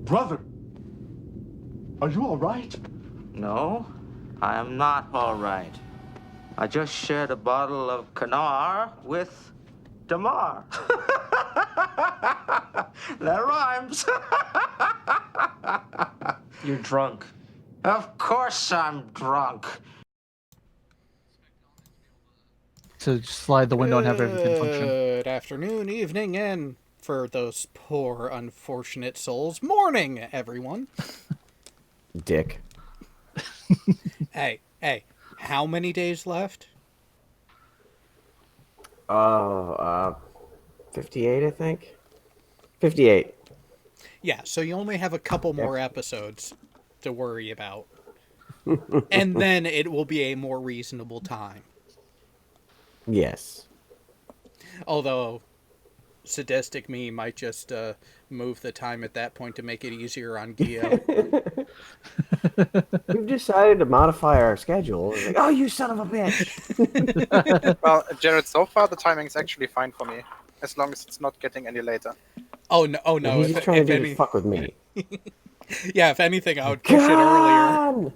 Brother, are you all right? No, I am not all right. I just shared a bottle of Kanar with Damar. That rhymes. You're drunk. Of course I'm drunk. To slide the window and have everything function. Good afternoon, evening, and for those poor, unfortunate souls, morning, everyone. Dick. Hey, how many days left? 58, I think. 58. Yeah, so you only have a couple more episodes to worry about. And then it will be a more reasonable time. Yes. Although, sadistic me might just move the time at that point to make it easier on Gio. We've decided to modify our schedule. It's like, oh, you son of a bitch. Well, Jared, so far the timing is actually fine for me, as long as it's not getting any later. Oh no! He's just trying to fuck with me. Yeah, if anything, I would push it earlier.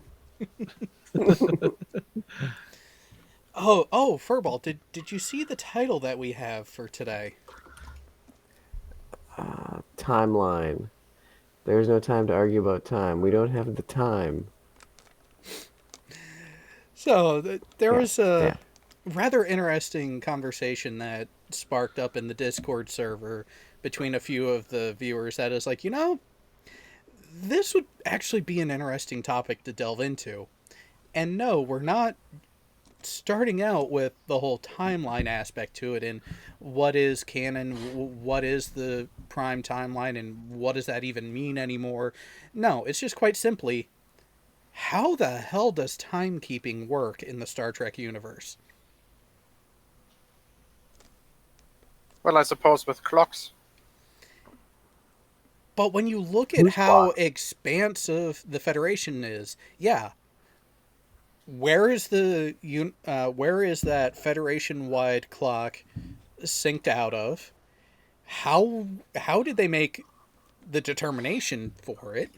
Oh, Furball, did you see the title that we have for today? Timeline. There's no time to argue about time. We don't have the time. So, there was a rather interesting conversation that sparked up in the Discord server between a few of the viewers that is like, this would actually be an interesting topic to delve into. And no, we're not starting out with the whole timeline aspect to it and what is canon, what is the prime timeline, and what does that even mean anymore. No, it's just quite simply, how the hell does timekeeping work in the Star Trek universe? Well, I suppose with clocks. But when you look at how expansive the Federation is, yeah, where is that Federation-wide clock synced out of? How did they make the determination for it?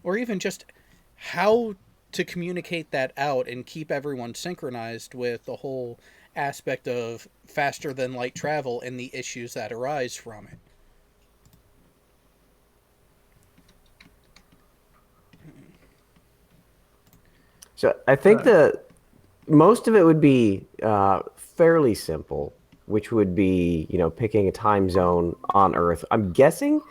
Or even just how to communicate that out and keep everyone synchronized with the whole aspect of faster than light travel and the issues that arise from it. So I think most of it would be fairly simple, which would be, picking a time zone on Earth. I'm guessing.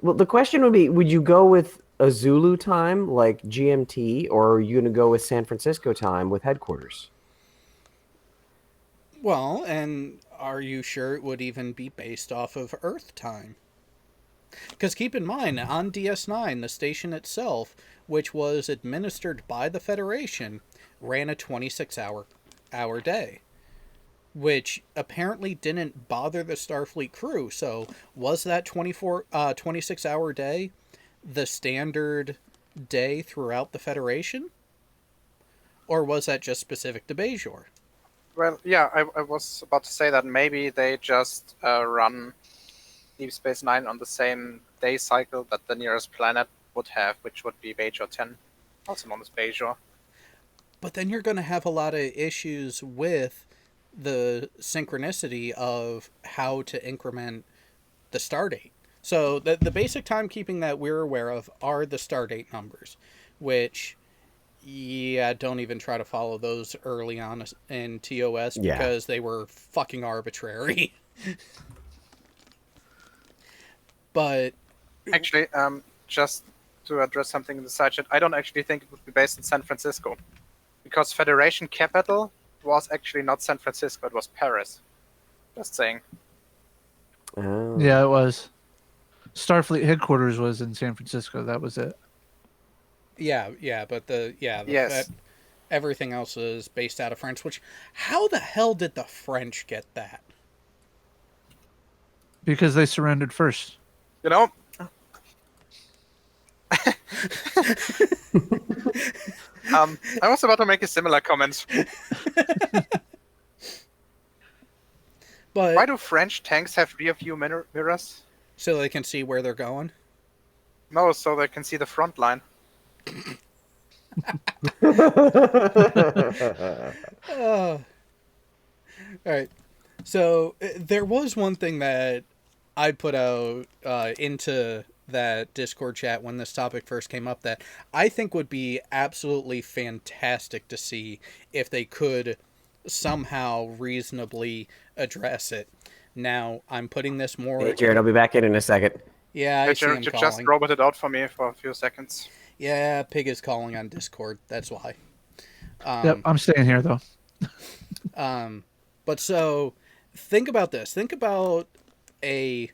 Well, the question would be, would you go with a Zulu time like GMT, or are you going to go with San Francisco time with headquarters? Well, and are you sure it would even be based off of Earth time? Because keep in mind, on DS9, the station itself, which was administered by the Federation, ran a 26-hour day, which apparently didn't bother the Starfleet crew. So was that 26-hour day the standard day throughout the Federation? Or was that just specific to Bajor? Well, yeah, I was about to say that maybe they just run Deep Space Nine on the same day cycle that the nearest planet would have, which would be Bajor 10, also known as Bajor. But then you're going to have a lot of issues with the synchronicity of how to increment the stardate. So the basic timekeeping that we're aware of are the stardate numbers, which, don't even try to follow those early on in TOS because they were fucking arbitrary. But actually, just to address something in the side chat, I don't actually think it would be based in San Francisco, because Federation capital was actually not San Francisco; it was Paris. Just saying. Oh. Yeah, it was. Starfleet headquarters was in San Francisco. That was it. Yeah, but yes. Everything else is based out of France. Which, how the hell did the French get that? Because they surrendered first. I was about to make a similar comment. But why do French tanks have rear view mirrors? So they can see where they're going? No, so they can see the front line. All right. So there was one thing that I put out into that Discord chat when this topic first came up that I think would be absolutely fantastic to see if they could somehow reasonably address it. Now, I'm putting this more... Hey, Jared, I'll be back in a second. Yeah, I see him You just calling. roboted out for me for a few seconds. Yeah, Pig is calling on Discord. That's why. Yep, I'm staying here though. But so, think about this. Think about a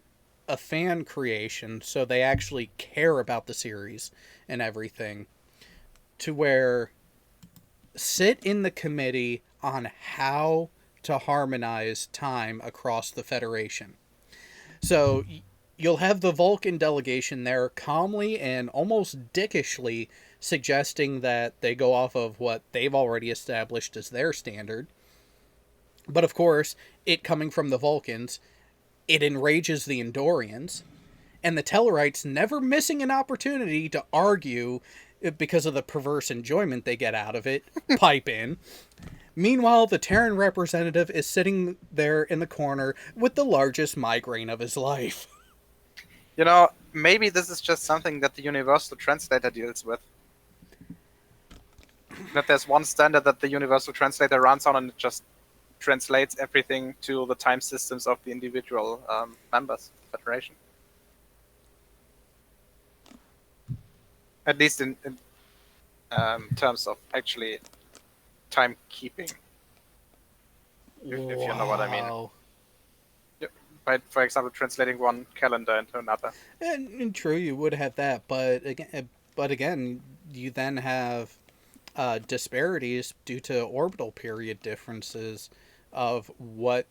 fan creation, so they actually care about the series and everything, to where sit in the committee on how to harmonize time across the Federation. So you'll have the Vulcan delegation there calmly and almost dickishly suggesting that they go off of what they've already established as their standard. But of course, it coming from the Vulcans, it enrages the Andorians, and the Tellarites never missing an opportunity to argue because of the perverse enjoyment they get out of it, pipe in. Meanwhile, the Terran representative is sitting there in the corner with the largest migraine of his life. You know, maybe this is just something that the Universal Translator deals with. That there's one standard that the Universal Translator runs on and it just translates everything to the time systems of the individual members of the Federation. At least in terms of actually timekeeping. If you know what I mean. By, for example, translating one calendar into another. And true, you would have that, but again, you then have disparities due to orbital period differences of what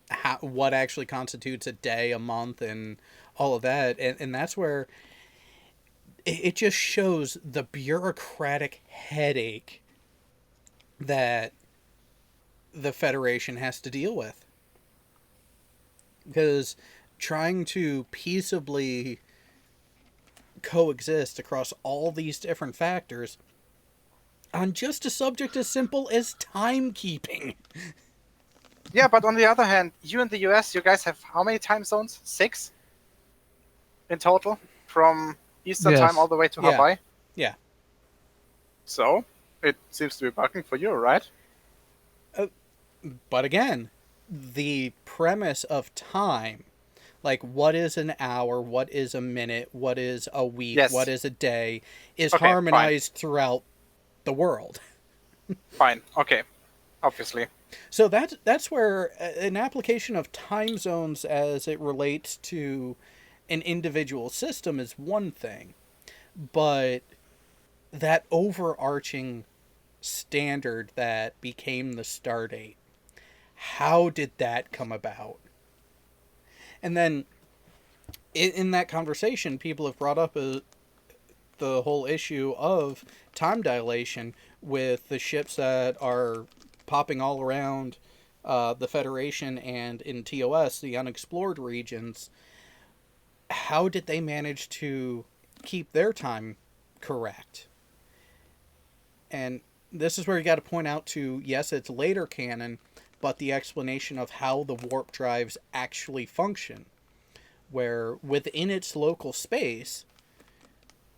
actually constitutes a day, a month, and all of that, and that's where it just shows the bureaucratic headache that the Federation has to deal with. Because trying to peaceably coexist across all these different factors on just a subject as simple as timekeeping. Yeah, but on the other hand, you in the US, you guys have how many time zones? 6 in total? From Eastern time all the way to Hawaii? Yeah. So, it seems to be working for you, right? But again, the premise of time, like what is an hour, what is a minute, what is a week, what is a day, is harmonized throughout the world. Fine. Okay. Obviously. So that's where an application of time zones as it relates to an individual system is one thing, but that overarching standard that became the Stardate, how did that come about? And then in that conversation, people have brought up the whole issue of time dilation with the ships that are popping all around the Federation and in TOS, the unexplored regions. How did they manage to keep their time correct? And this is where you got to point out to, yes, it's later canon, but the explanation of how the warp drives actually function, where within its local space,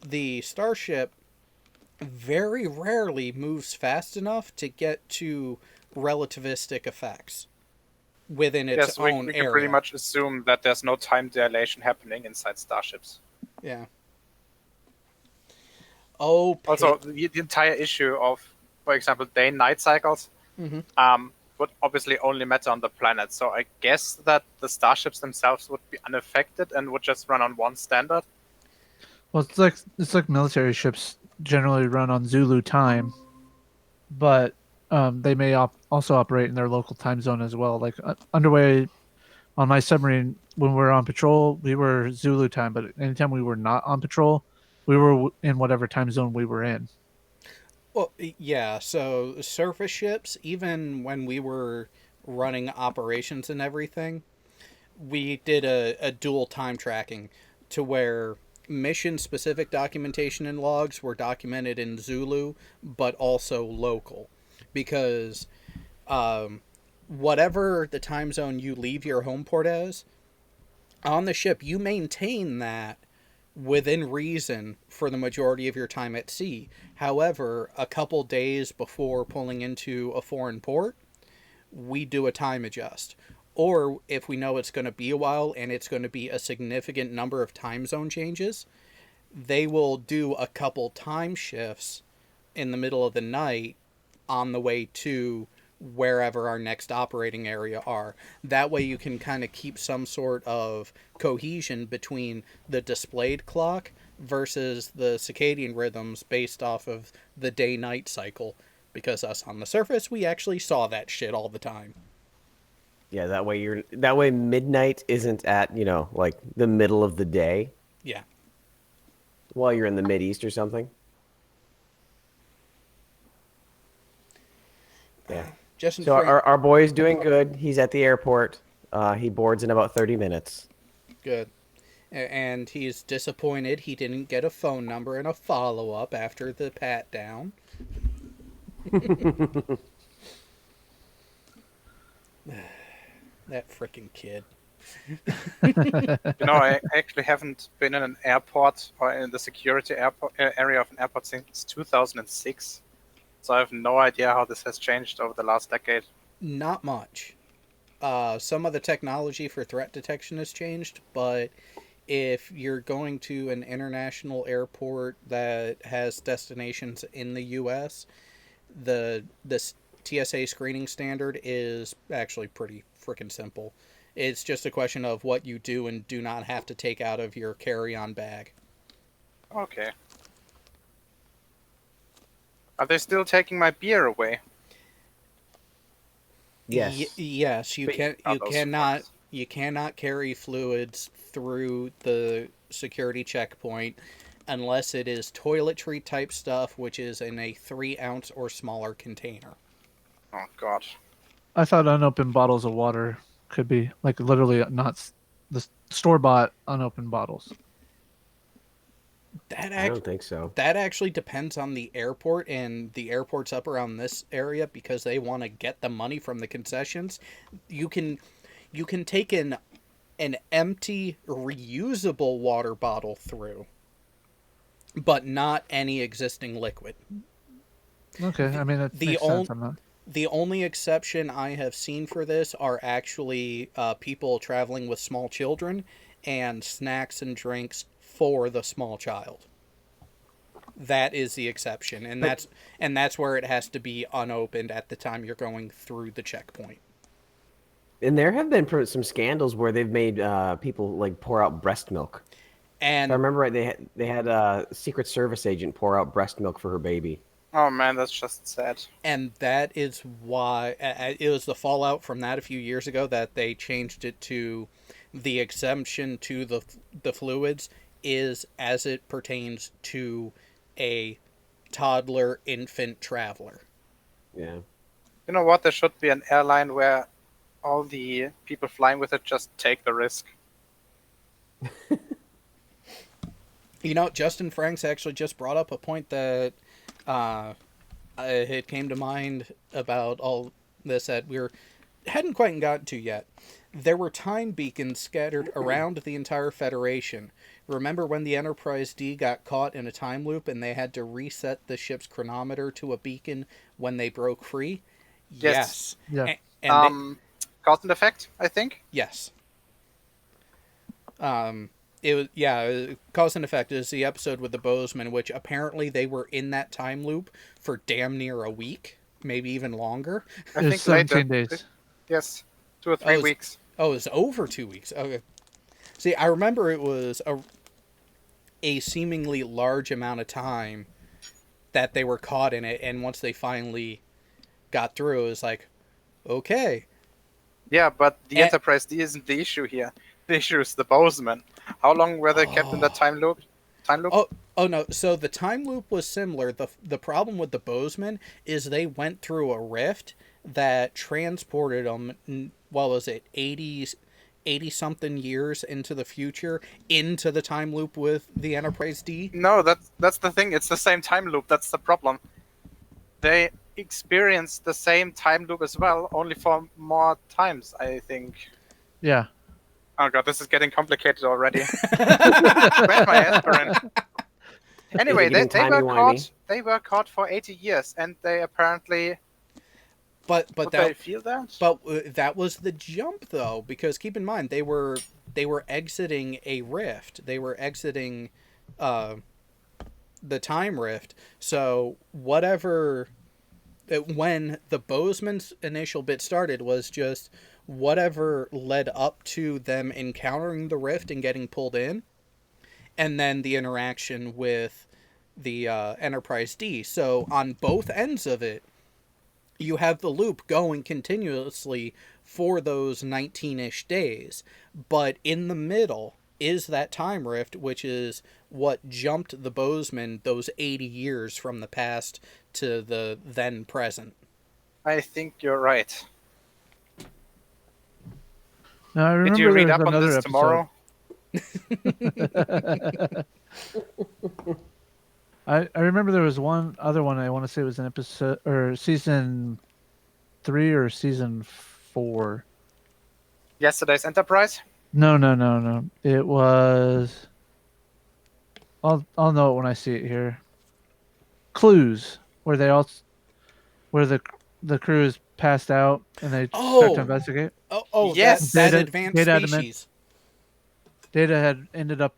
the starship very rarely moves fast enough to get to relativistic effects within its own area. We can pretty much assume that there's no time dilation happening inside starships. Yeah. Oh, also, the entire issue of, for example, day-night cycles would obviously only matter on the planet. So I guess that the starships themselves would be unaffected and would just run on one standard. Well, it's like military ships generally run on Zulu time, but they may also operate in their local time zone as well. Like Underway on my submarine, when we were on patrol, we were Zulu time, but anytime we were not on patrol, we were in whatever time zone we were in. Well, yeah, so surface ships, even when we were running operations and everything, we did a dual time tracking to where mission-specific documentation and logs were documented in Zulu, but also local, because whatever the time zone you leave your home port as, on the ship you maintain that within reason for the majority of your time at sea. However, a couple days before pulling into a foreign port, we do a time adjust. Or if we know it's going to be a while and it's going to be a significant number of time zone changes, they will do a couple time shifts in the middle of the night on the way to wherever our next operating area are. That way you can kind of keep some sort of cohesion between the displayed clock versus the circadian rhythms based off of the day-night cycle. Because us on the surface, we actually saw that shit all the time. Yeah, that way midnight isn't at, like the middle of the day Yeah. while you're in the Mideast or something. Yeah. Justin So Frank, our boy's doing good. He's at the airport. He boards in about 30 minutes. good. And he's disappointed he didn't get a phone number and a follow-up after the pat down. That freaking kid. I actually haven't been in an airport or in the security airport area of an airport since 2006. So I have no idea how this has changed over the last decade. Not much. Some of the technology for threat detection has changed, but if you're going to an international airport that has destinations in the U.S., this TSA screening standard is actually pretty freaking simple. It's just a question of what you do and do not have to take out of your carry-on bag. Okay. Are they still taking my beer away? Yes. Yes, you cannot carry fluids through the security checkpoint unless it is toiletry type stuff, which is in a 3-ounce or smaller container. Oh god. I thought unopened bottles of water could be like literally not the store-bought unopened bottles. I don't think so. That actually depends on the airport, and the airports up around this area, because they want to get the money from the concessions. You can take an empty reusable water bottle through, but not any existing liquid. Okay, I mean that makes sense. I'm not. The only exception I have seen for this are actually people traveling with small children and snacks and drinks for the small child. That is the exception, and that's where it has to be unopened at the time you're going through the checkpoint. And there have been some scandals where they've made people like pour out breast milk. And If I remember right, they had a Secret Service agent pour out breast milk for her baby. Oh man, that's just sad. And that is why it was the fallout from that a few years ago that they changed it to the exemption to the fluids is as it pertains to a toddler infant traveler. Yeah. You know what? There should be an airline where all the people flying with it just take the risk. Justin Franks actually just brought up a point that it came to mind about all this that hadn't quite gotten to yet. There were time beacons scattered around the entire Federation. Remember when the Enterprise D got caught in a time loop and they had to reset the ship's chronometer to a beacon when they broke free? Yes. Yeah. Cause and effect, I think. Yes. It was Cause and Effect is the episode with the Bozeman, which apparently they were in that time loop for damn near a week, maybe even longer. I It was think 17 later. days. Yes, 2 or 3 weeks. Oh, it was over 2 weeks. Okay. See, I remember it was a seemingly large amount of time that they were caught in it, and once they finally got through, it was like, okay. Yeah, but the Enterprise D isn't the issue here. The issue is the Bozeman. How long were they kept in that time loop? Oh no. So the time loop was similar. The problem with the Bozeman is they went through a rift that transported them. What was it? 80-something years into the future, into the time loop with the Enterprise D? No, that's the thing. It's the same time loop. That's the problem. They experience the same time loop as well, only for more times, I think. Yeah. Oh god, this is getting complicated already. Where's my aspirin? Anyway, getting they were timey-wimey? caught. They were caught for 80 years, and they apparently. But Would that they feel that? But that was the jump, though, because keep in mind they were exiting a rift. They were exiting the time rift. So whatever, when the Bozeman's initial bit started was just whatever led up to them encountering the rift and getting pulled in, and then the interaction with the Enterprise D. So on both ends of it, you have the loop going continuously for those 19-ish days, but in the middle is that time rift, which is what jumped the Bozeman those 80 years from the past to the then present. I think you're right. Now, I remember Did you read there up was on another this episode. tomorrow? I remember there was one other one. I want to say it was an episode or season 3 or season 4. Yesterday's Enterprise? No. It was. I'll know it when I see it here. Clues, where where the crew is passed out and they start to investigate. Yes! That Data- advanced data adamant. species. Data had ended up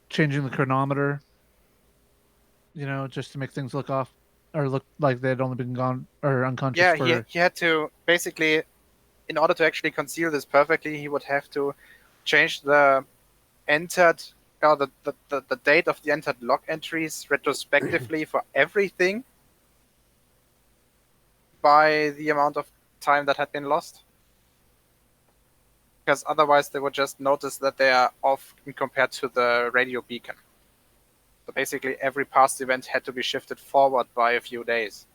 changing the chronometer, just to make things look off or look like they had only been gone or unconscious Yeah, for. he had to basically, in order to actually conceal this perfectly, he would have to change the entered, or the date of the entered log entries retrospectively for everything by the amount of time that had been lost. Because otherwise they would just notice that they are off compared to the radio beacon. So basically every past event had to be shifted forward by a few days.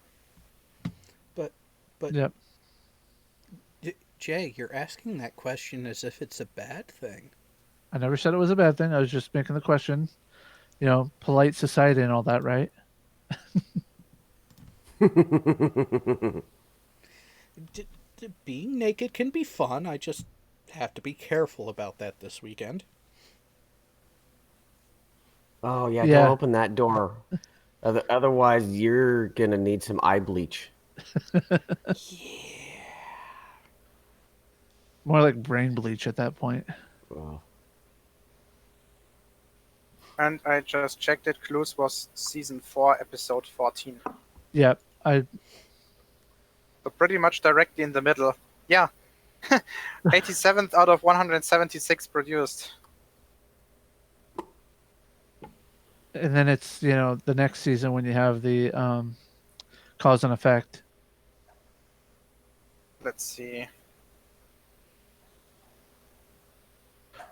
But Yep. Jay, you're asking that question as if it's a bad thing. I never said it was a bad thing. I was just making the question. Polite society and all that, right? Being naked can be fun. I just have to be careful about that this weekend. Oh yeah, Yeah. don't open that door. Otherwise, you're gonna need some eye bleach. More like brain bleach at that point. Wow. And I just checked it. Clues was season 4, episode 14. Yep. So pretty much directly in the middle. Yeah. 87th out of 176 produced. And then it's the next season when you have the cause and effect. Let's see.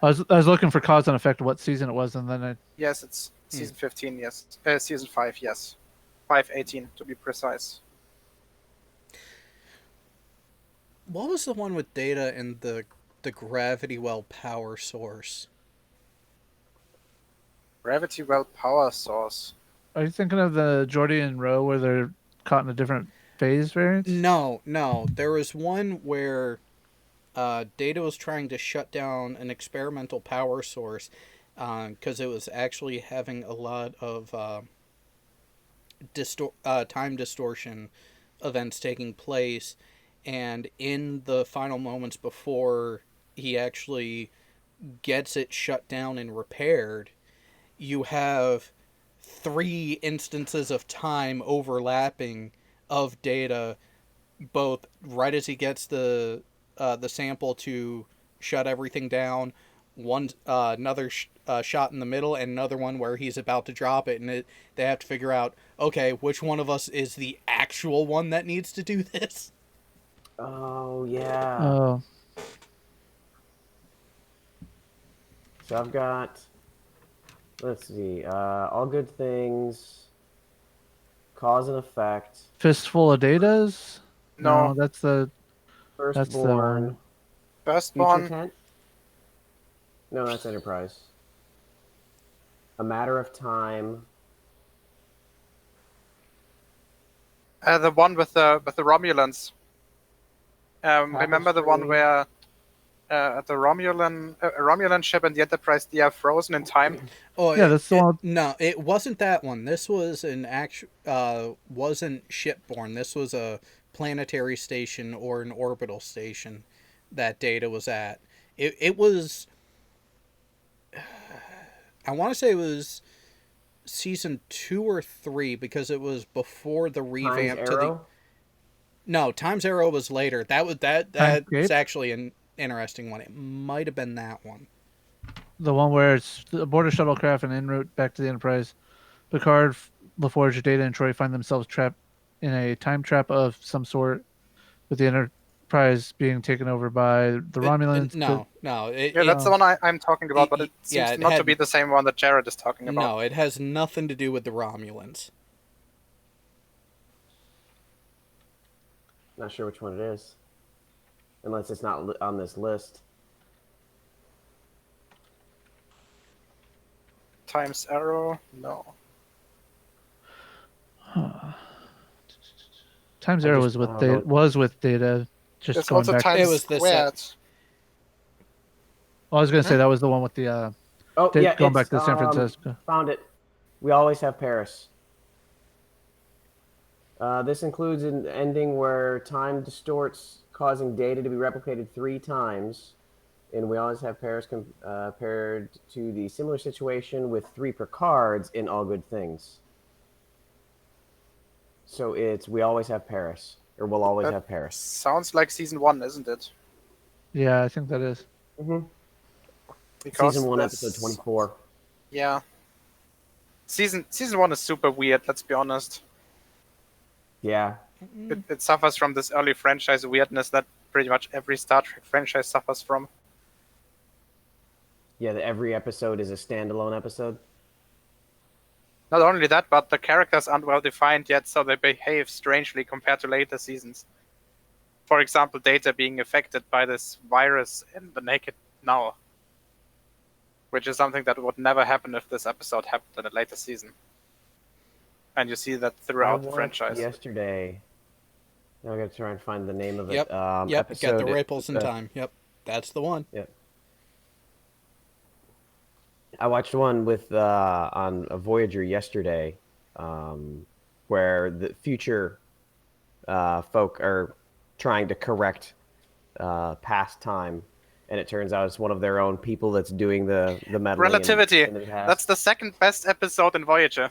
I was looking for cause and effect, what season it was, and then Yes, it's season 15, yes. Season 5, yes. 5/18 to be precise. What was the one with Data and the gravity well power source? Gravity well power source. Are you thinking of the Geordie and Roe where they're caught in a different phase variance? No. There was one where Data was trying to shut down an experimental power source because it was actually having a lot of time distortion events taking place. And in the final moments before he actually gets it shut down and repaired, you have 3 instances of time overlapping of Data, both right as he gets the sample to shut everything down, one another shot in the middle, and another one where he's about to drop it, and they have to figure out, okay, which one of us is the actual one that needs to do this. Oh yeah. Oh, So I've got. Let's see. All good things. Cause and effect. fistful of datas? No. that's the Firstborn. one. First Future one. Tent? No, that's Enterprise. A Matter of Time. The one with the Romulans. Remember the one Tapestry. where the Romulan ship and the Enterprise they are frozen in time? Oh, Yeah, that's the one. no, it wasn't that one. This was an wasn't shipborne. This was a planetary station or an orbital station that Data was at. It was. I want to say it was season 2 or 3 because it was before the Times revamp to the. Arrow. No, Times Arrow was later. That's Timescape? actually an interesting one. It might have been that one. The one where it's aboard a shuttlecraft and en route back to the Enterprise. Picard, LaForge, Data, and Troy find themselves trapped in a time trap of some sort, with the Enterprise being taken over by the Romulans. No. Yeah, that's the one I'm talking about, but it seems it not to had- be the same one that Jared is talking about. No, it has nothing to do with the Romulans. Not sure which one it is. Unless it's not on this list. Times Arrow? No. Times Arrow was with Data. Just There's going also back. Times It was the Squared. I was going to say that was the one with the Oh, yeah, going back it's, to San Francisco. Found it. We always have Paris. This includes an ending where time distorts, causing Data to be replicated 3 times. And we always have Paris compared to the similar situation with 3 Picards in All Good Things. So it's We Always Have Paris, or We'll Always That Have Paris. Sounds like season 1, isn't it? Yeah, I think that is. Mm-hmm. Because Season 1, this- episode 24. Yeah. Season 1 is super weird, let's be honest. Yeah. It suffers from this early franchise weirdness that pretty much every Star Trek franchise suffers from. Yeah, every episode is a standalone episode. Not only that, but the characters aren't well defined yet, so they behave strangely compared to later seasons. For example, Data being affected by this virus in the Naked Now, which is something that would never happen if this episode happened in a later season. And you see that throughout the franchise. Yesterday. Now I gotta try and find the name of it. Yep. Episode, Got the ripples in time. Yep. That's the one. Yep. I watched one with on a Voyager yesterday, where the future folk are trying to correct past time, and it turns out it's one of their own people that's doing the meddling. Relativity. in the past, That's the second best episode in Voyager.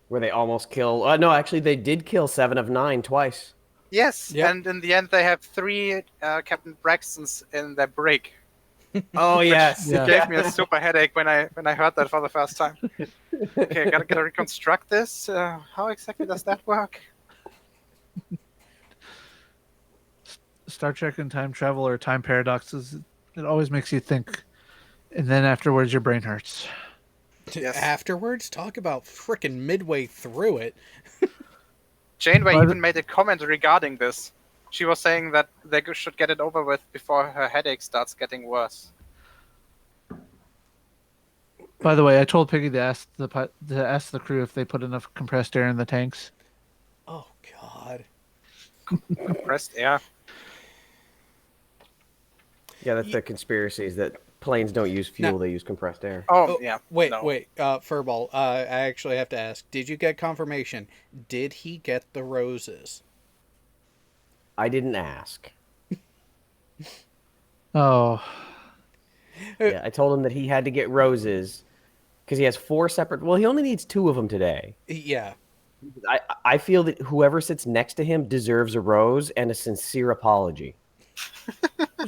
where they almost kill. No, actually, they did kill 7 of 9 twice. Yes, Yep. and in the end they have 3 Captain Braxtons in their break. Oh yes, Yeah. It gave me a super headache when I heard that for the first time. Okay, gotta reconstruct this. How exactly does that work? Star Trek and time travel or time paradoxes, it always makes you think, and then afterwards your brain hurts. Yes. Afterwards, talk about frickin' midway through it. Janeway But- even made a comment regarding this. She was saying that they should get it over with before her headache starts getting worse. By the way, I told Piggy to ask the crew if they put enough compressed air in the tanks. Oh God. Compressed air. yeah. That's the conspiracy: is that planes don't use fuel; No. they use compressed air. Oh, yeah. Wait, no. Furball. I actually have to ask. Did you get confirmation? Did he get the roses? I didn't ask. Oh, Yeah, I told him that he had to get roses because he has 4 separate. Well, he only needs 2 of them today. Yeah. I feel that whoever sits next to him deserves a rose and a sincere apology.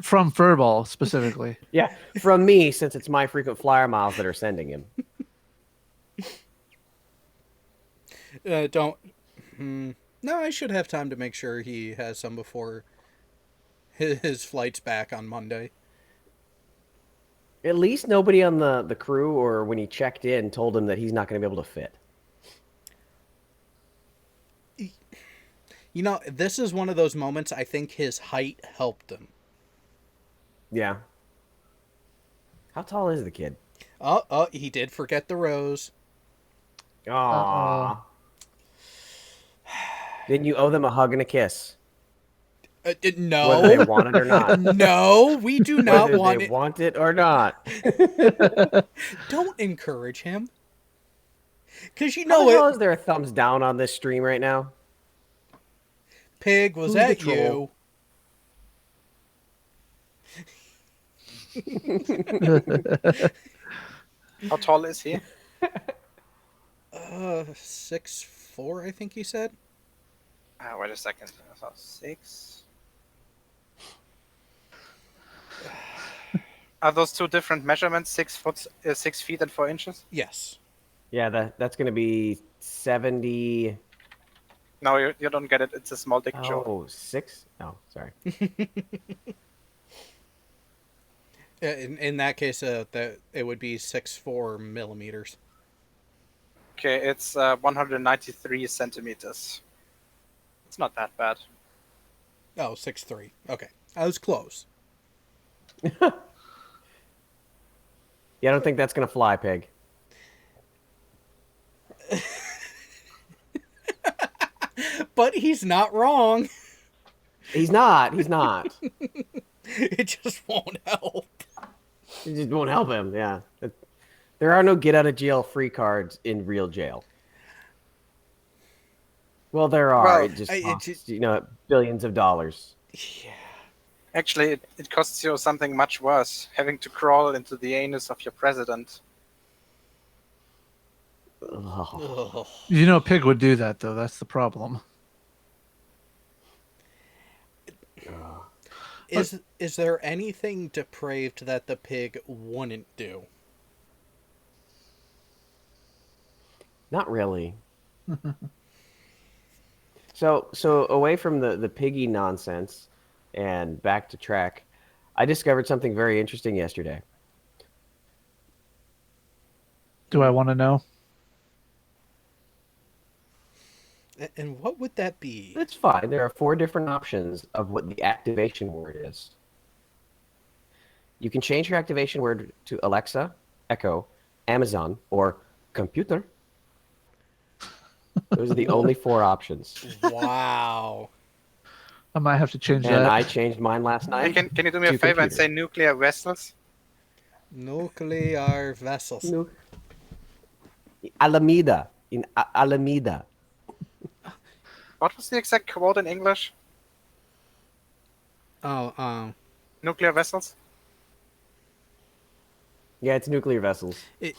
from Furball specifically. Yeah, from me, since it's my frequent flyer miles that are sending him. Don't. No, I should have time to make sure he has some before his flight's back on Monday. At least nobody on the crew or when he checked in told him that he's not going to be able to fit. You know, this is one of those moments I think his height helped him. Yeah. How tall is the kid? Oh, he did forget the rose. Aww. Then you owe them a hug and a kiss. No. Whether they want it or not. No, we do not Whether want they it. want it or not. Don't encourage him. Because you How know the hell it. is there a thumbs down on this stream right now? Pig, was Who's that the troll? How tall is he? 6'4", I think he said. Wait a second. I thought 6. Are those two different measurements? 6 feet and 4 inches? Yes. Yeah, that's going to be 70. No, you don't get it. It's a small dick joke. Oh, 6? Oh, sorry. In that case, that it would be 6'4" millimeters. Okay, it's 193 centimeters. It's not that bad. Oh, 6'3". Okay, I was close. Yeah, I don't think that's going to fly, Pig. But he's not wrong. He's not. He's not. It just won't help. It just won't help him, yeah. There are no get-out-of-jail-free cards in real jail. Well, there are. Well, it just costs, billions of dollars. Yeah. Actually, it costs you something much worse, having to crawl into the anus of your president. Ugh. Ugh. You know, Pig would do that though. That's the problem. Is there anything depraved that the pig wouldn't do? Not really. So away from the piggy nonsense and back to track, I discovered something very interesting yesterday. Do I want to know? And what would that be? It's fine. There are 4 different options of what the activation word is. You can change your activation word to Alexa, Echo, Amazon, or computer. Those are the only 4 options. Wow. I might have to change And that. I changed mine last Hey, night. can you do me a to favor and computer. say nuclear vessels? Nuclear vessels. Alameda. In Alameda. What was the exact quote in English? Oh, Nuclear vessels? Yeah, it's nuclear vessels. It-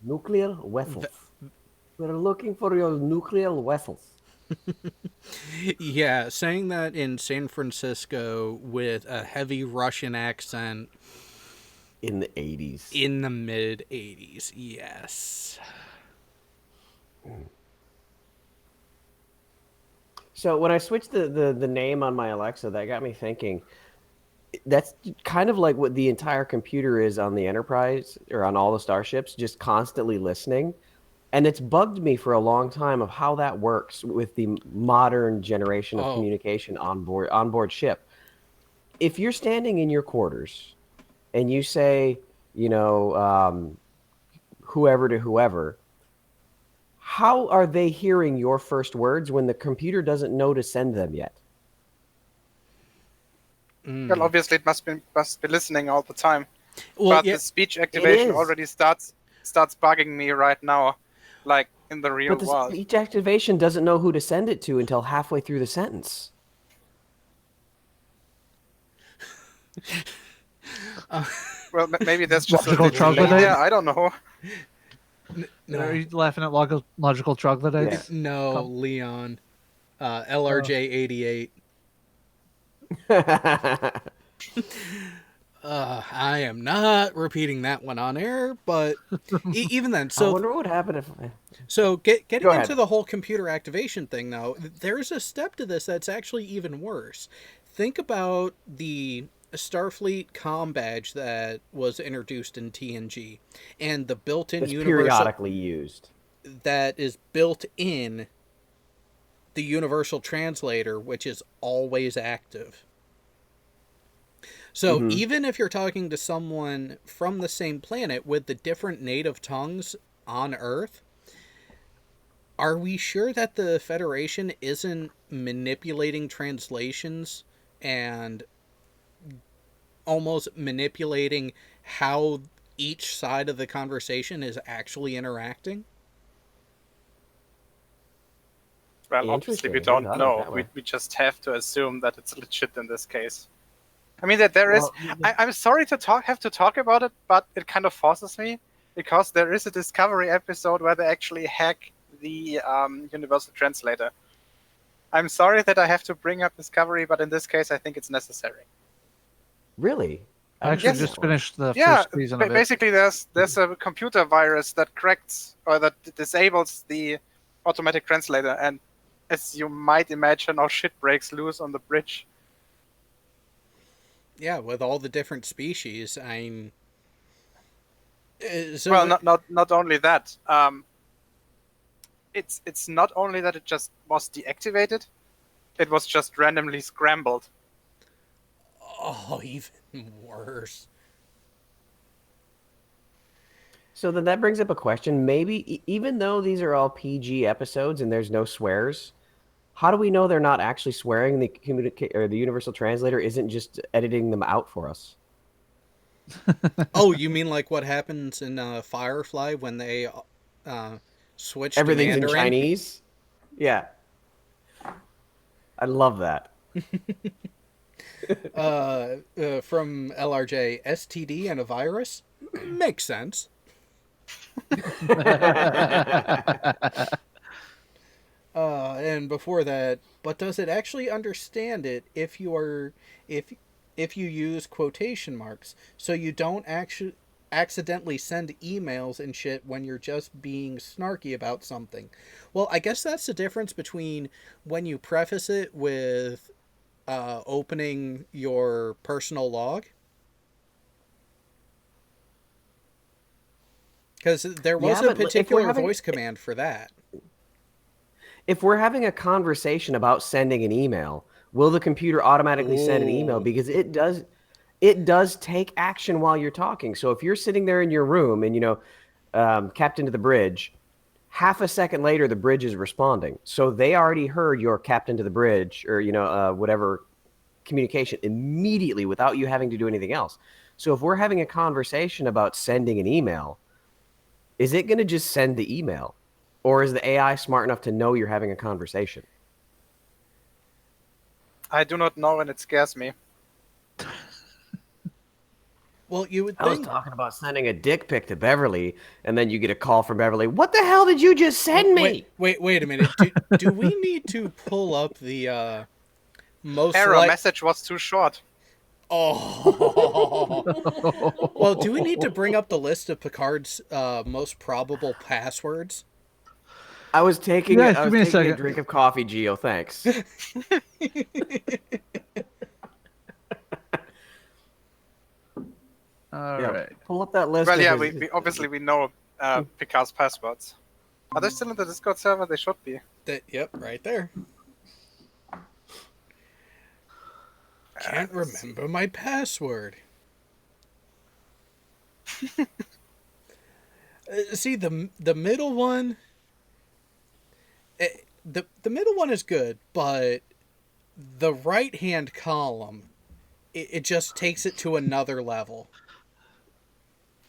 Nuclear vessels. We're looking for your nuclear vessels. yeah, saying that in San Francisco with a heavy Russian accent In the 80s. in the mid 80s. Yes. So when I switched the name on my Alexa, that got me thinking. That's kind of like what the entire computer is on the Enterprise or on all the starships, just constantly listening. And it's bugged me for a long time of how that works with the modern generation of Oh. communication on board ship. If you're standing in your quarters and you say, whoever to whoever, how are they hearing your first words when the computer doesn't know to send them yet? Well, obviously it must be listening all the time. Well, But yeah, the speech activation is. already starts bugging me right now, like in the real But the world. speech activation doesn't know who to send it to until halfway through the sentence. Well, maybe that's just Logical a delay troglodyte? there. I don't know. Are you laughing at logical troglodytes? no, Come. Leon. LRJ 88. I am not repeating that one on air, but even then, I so wonder what would happen if getting Go ahead. into the whole computer activation thing, though, there's a step to this that's actually even worse. Think about the Starfleet comm badge that was introduced in TNG, and the built-in it's universal periodically used. that is built in the universal translator, which is always active. So even if you're talking to someone from the same planet with the different native tongues on Earth, are we sure that the Federation isn't manipulating translations and almost manipulating how each side of the conversation is actually interacting? Well, obviously we Interesting. I don't hadn't thought of it know. that We, way. we just have to assume that it's legit in this case. I mean, that there is. Well, I'm sorry to have to talk about it, but it kind of forces me because there is a Discovery episode where they actually hack the Universal Translator. I'm sorry that I have to bring up Discovery, but in this case, I think it's necessary. Really? I actually Yes. just finished the Yeah, first season of it. basically, there's a computer virus that cracks or that disables the automatic translator, and as you might imagine, all shit breaks loose on the bridge. Yeah, with all the different species, so Well, not only that. It's not only that it just was deactivated; it was just randomly scrambled. oh, even worse. So then that brings up a question. Maybe even though these are all PG episodes and there's no swears, how do we know they're not actually swearing? Or the Universal Translator isn't just editing them out for us. Oh, you mean like what happens in Firefly when they switch to Everything's in Mandarin? Chinese. Yeah, I love that. From LRJ, STD and a virus? Makes sense. And before that, but does it actually understand it if you use quotation marks, so you don't actually accidentally send emails and shit when you're just being snarky about something? Well, I guess that's the difference between when you preface it with opening your personal log. Because there was Yeah, a but if we're particular having- voice command for that. If we're having a conversation about sending an email, will the computer automatically send an email? Ooh. Because it does take action while you're talking. So if you're sitting there in your room and captain to the bridge, half a second later the bridge is responding. So they already heard your captain to the bridge or whatever communication immediately without you having to do anything else. So if we're having a conversation about sending an email, is it going to just send the email? Or is the AI smart enough to know you're having a conversation? I do not know, and it scares me. Well, you would I was think. talking about sending a dick pic to Beverly, and then you get a call from Beverly. What the hell did you just send me? Wait a minute. Do we need to pull up the most Error, message was too short. Oh. Well, do we need to bring up the list of Picard's most probable passwords? I was taking Yeah, I give was me a taking a second. drink of coffee, Gio. Thanks. All Yeah, right. pull up that list. Well, yeah, because we obviously we know Picard's passwords. Are they still in the Discord server? They should be. Yep, right there. Can't remember my password. See the middle one. The middle one is good, but the right hand column, it just takes it to another level.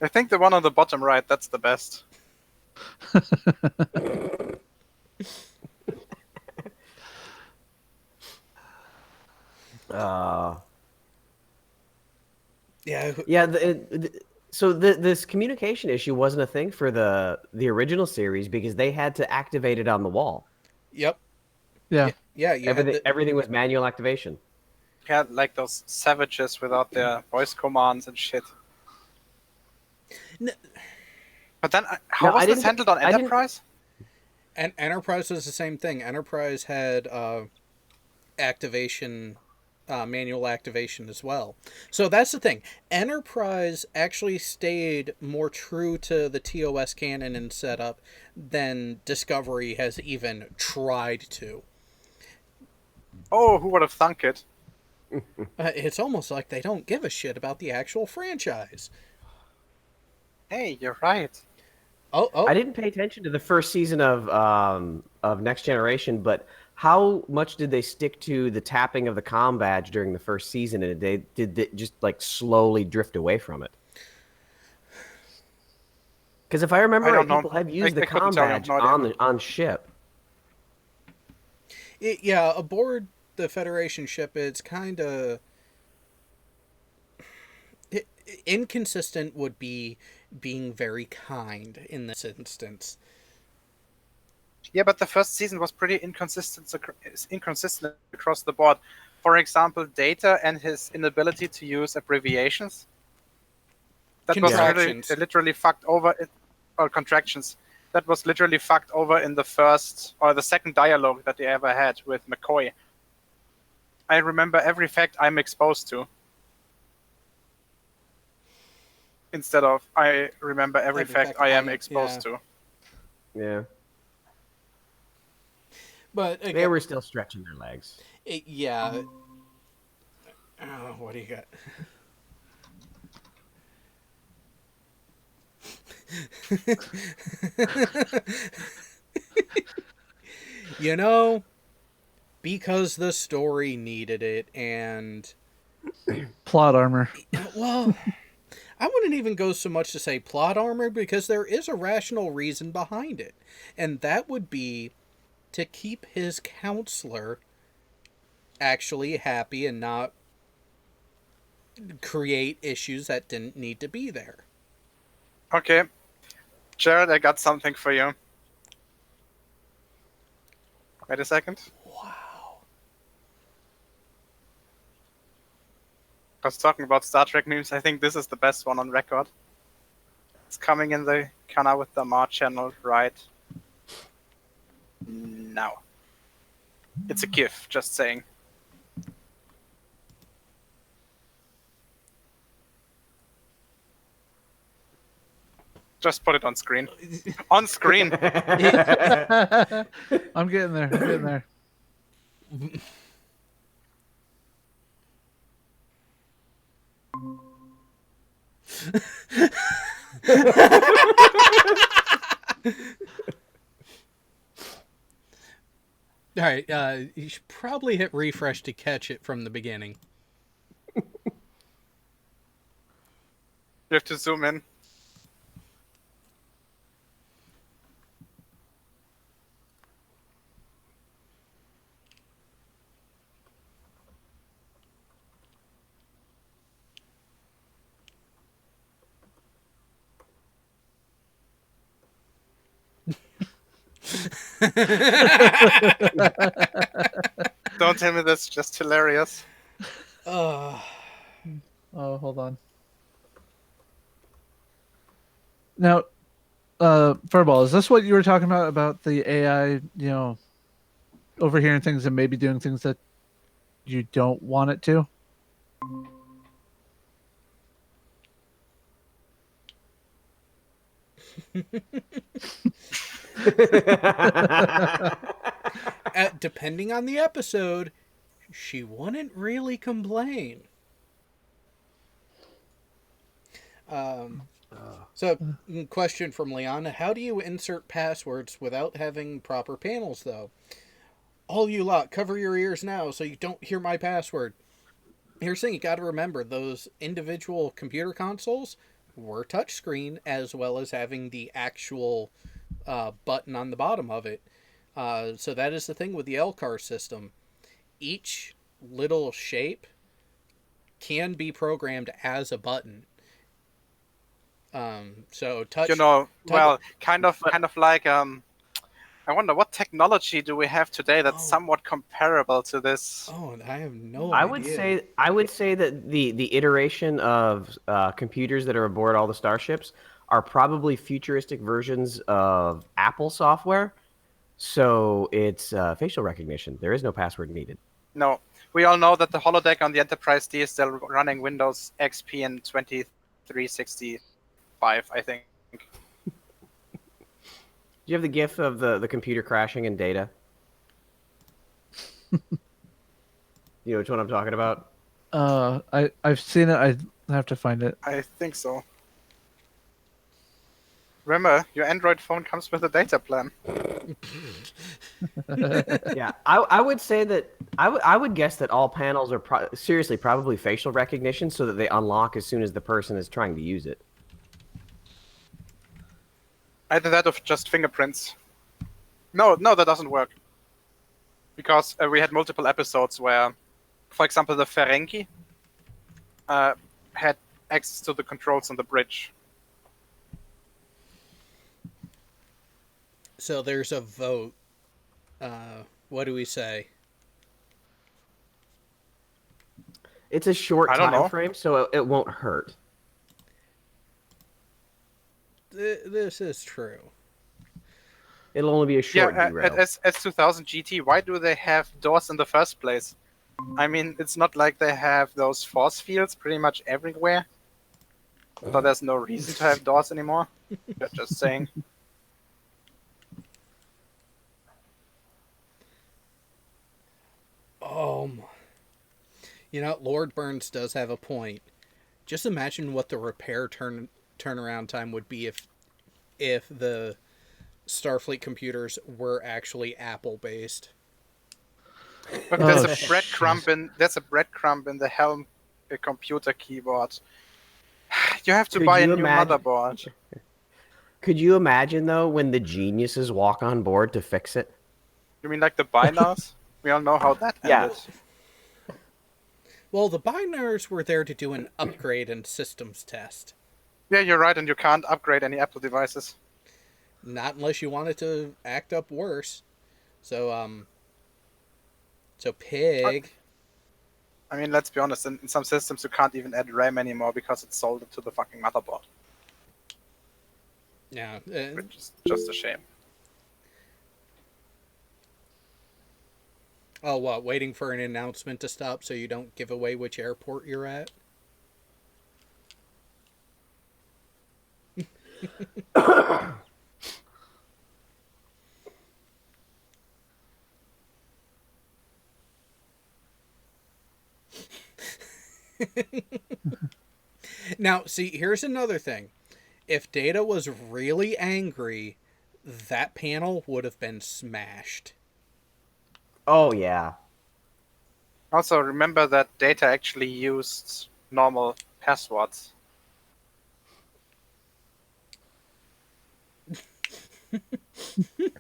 I think the one on the bottom right, that's the best. Yeah. Yeah. So this communication issue wasn't a thing for the original series because they had to activate it on the wall. Yep. Yeah. Yeah. You had Everything was manual activation. Yeah, like those savages without their voice commands and shit. But then, how No, was I this didn't- handled on I didn't- Enterprise? And Enterprise was the same thing. Enterprise had activation, manual activation as well. So that's the thing. Enterprise actually stayed more true to the TOS canon and setup than Discovery has even tried to. Oh, who would have thunk it? It's almost like they don't give a shit about the actual franchise. Hey, you're right. Oh, I didn't pay attention to the first season of Next Generation, but how much did they stick to the tapping of the comm badge during the first season, and did they just like slowly drift away from it? Because if I remember I right, don't know. people have used the I couldn't comm tell you. badge No idea. on ship. yeah, aboard the Federation ship, it's kind of inconsistent. Would be being very kind in this instance. Yeah, but the first season was pretty inconsistent across the board. For example, Data and his inability to use abbreviations. That was Contractions. literally fucked over, or contractions. That was literally fucked over in the first or the second dialogue that they ever had with McCoy. I remember every fact I'm exposed to, instead of I remember every fact I am exposed to. Yeah, But they again, were still stretching their legs. yeah. What do you got? You know, because the story needed it, and Plot armor. well, I wouldn't even go so much to say plot armor, because there is a rational reason behind it, and that would be to keep his counselor actually happy and not create issues that didn't need to be there. Okay, Jared, I got something for you. Wait a second. Wow. I was talking about Star Trek memes. I think this is the best one on record. It's coming in the Kanar with Damar channel right now. It's a GIF, just saying. Just put it on screen. On screen! I'm getting there. I'm getting there. All right, you should probably hit refresh to catch it from the beginning. You have to zoom in. Don't tell me that's just hilarious. Uh, Oh, hold on. Now, Furball, is this what you were talking about the AI, overhearing things and maybe doing things that you don't want it to? depending on the episode, she wouldn't really complain. So, question from Leon: how do you insert passwords without having proper panels, though? All you lot, cover your ears now so you don't hear my password. Here's the thing: you got to remember, those individual computer consoles were touchscreen, as well as having the actual button on the bottom of it. So that is the thing with the LCAR system. Each little shape can be programmed as a button. So touch. Well, kind of like I wonder what technology do we have today that's somewhat comparable to this. Oh, I have no I idea. would say that the iteration of computers that are aboard all the starships are probably futuristic versions of Apple software. So it's facial recognition. There is no password needed. No, we all know that the holodeck on the Enterprise D is still running Windows XP and 2365, I think. Do you have the GIF of the computer crashing in Data? You know which one I'm talking about? I've seen it. I have to find it. I think so. Remember, your Android phone comes with a data plan. Yeah, I would say that I would guess that all panels are seriously probably facial recognition, so that they unlock as soon as the person is trying to use it. Either that or just fingerprints. No, that doesn't work. Because we had multiple episodes where, for example, the Ferengi had access to the controls on the bridge. So there's a vote. What do we say? It's a short I don't time know. frame, so it won't hurt. This is true. It'll only be a short Yeah, derail. at S2000 GT, why do they have doors in the first place? I mean, it's not like they have those force fields pretty much everywhere. So there's no reason to have doors anymore. Just saying. You know, Lord Burns does have a point. Just imagine what the repair turnaround time would be if the Starfleet computers were actually Apple based. Look, there's a breadcrumb in the Helm computer keyboard. You have to buy a new motherboard. Could you imagine though when the geniuses walk on board to fix it? You mean like the binars? We all know how that Yeah. ended. Well, the binars were there to do an upgrade and systems test. Yeah, you're right, and you can't upgrade any Apple devices. Not unless you want it to act up worse. So Pig. I mean, let's be honest, in some systems you can't even add RAM anymore because it's soldered to the fucking motherboard. Yeah. Which is just a shame. Oh, what? Waiting for an announcement to stop so you don't give away which airport you're at? Now, see, here's another thing. If Data was really angry, that panel would have been smashed. Oh yeah. Also, remember that Data actually used normal passwords.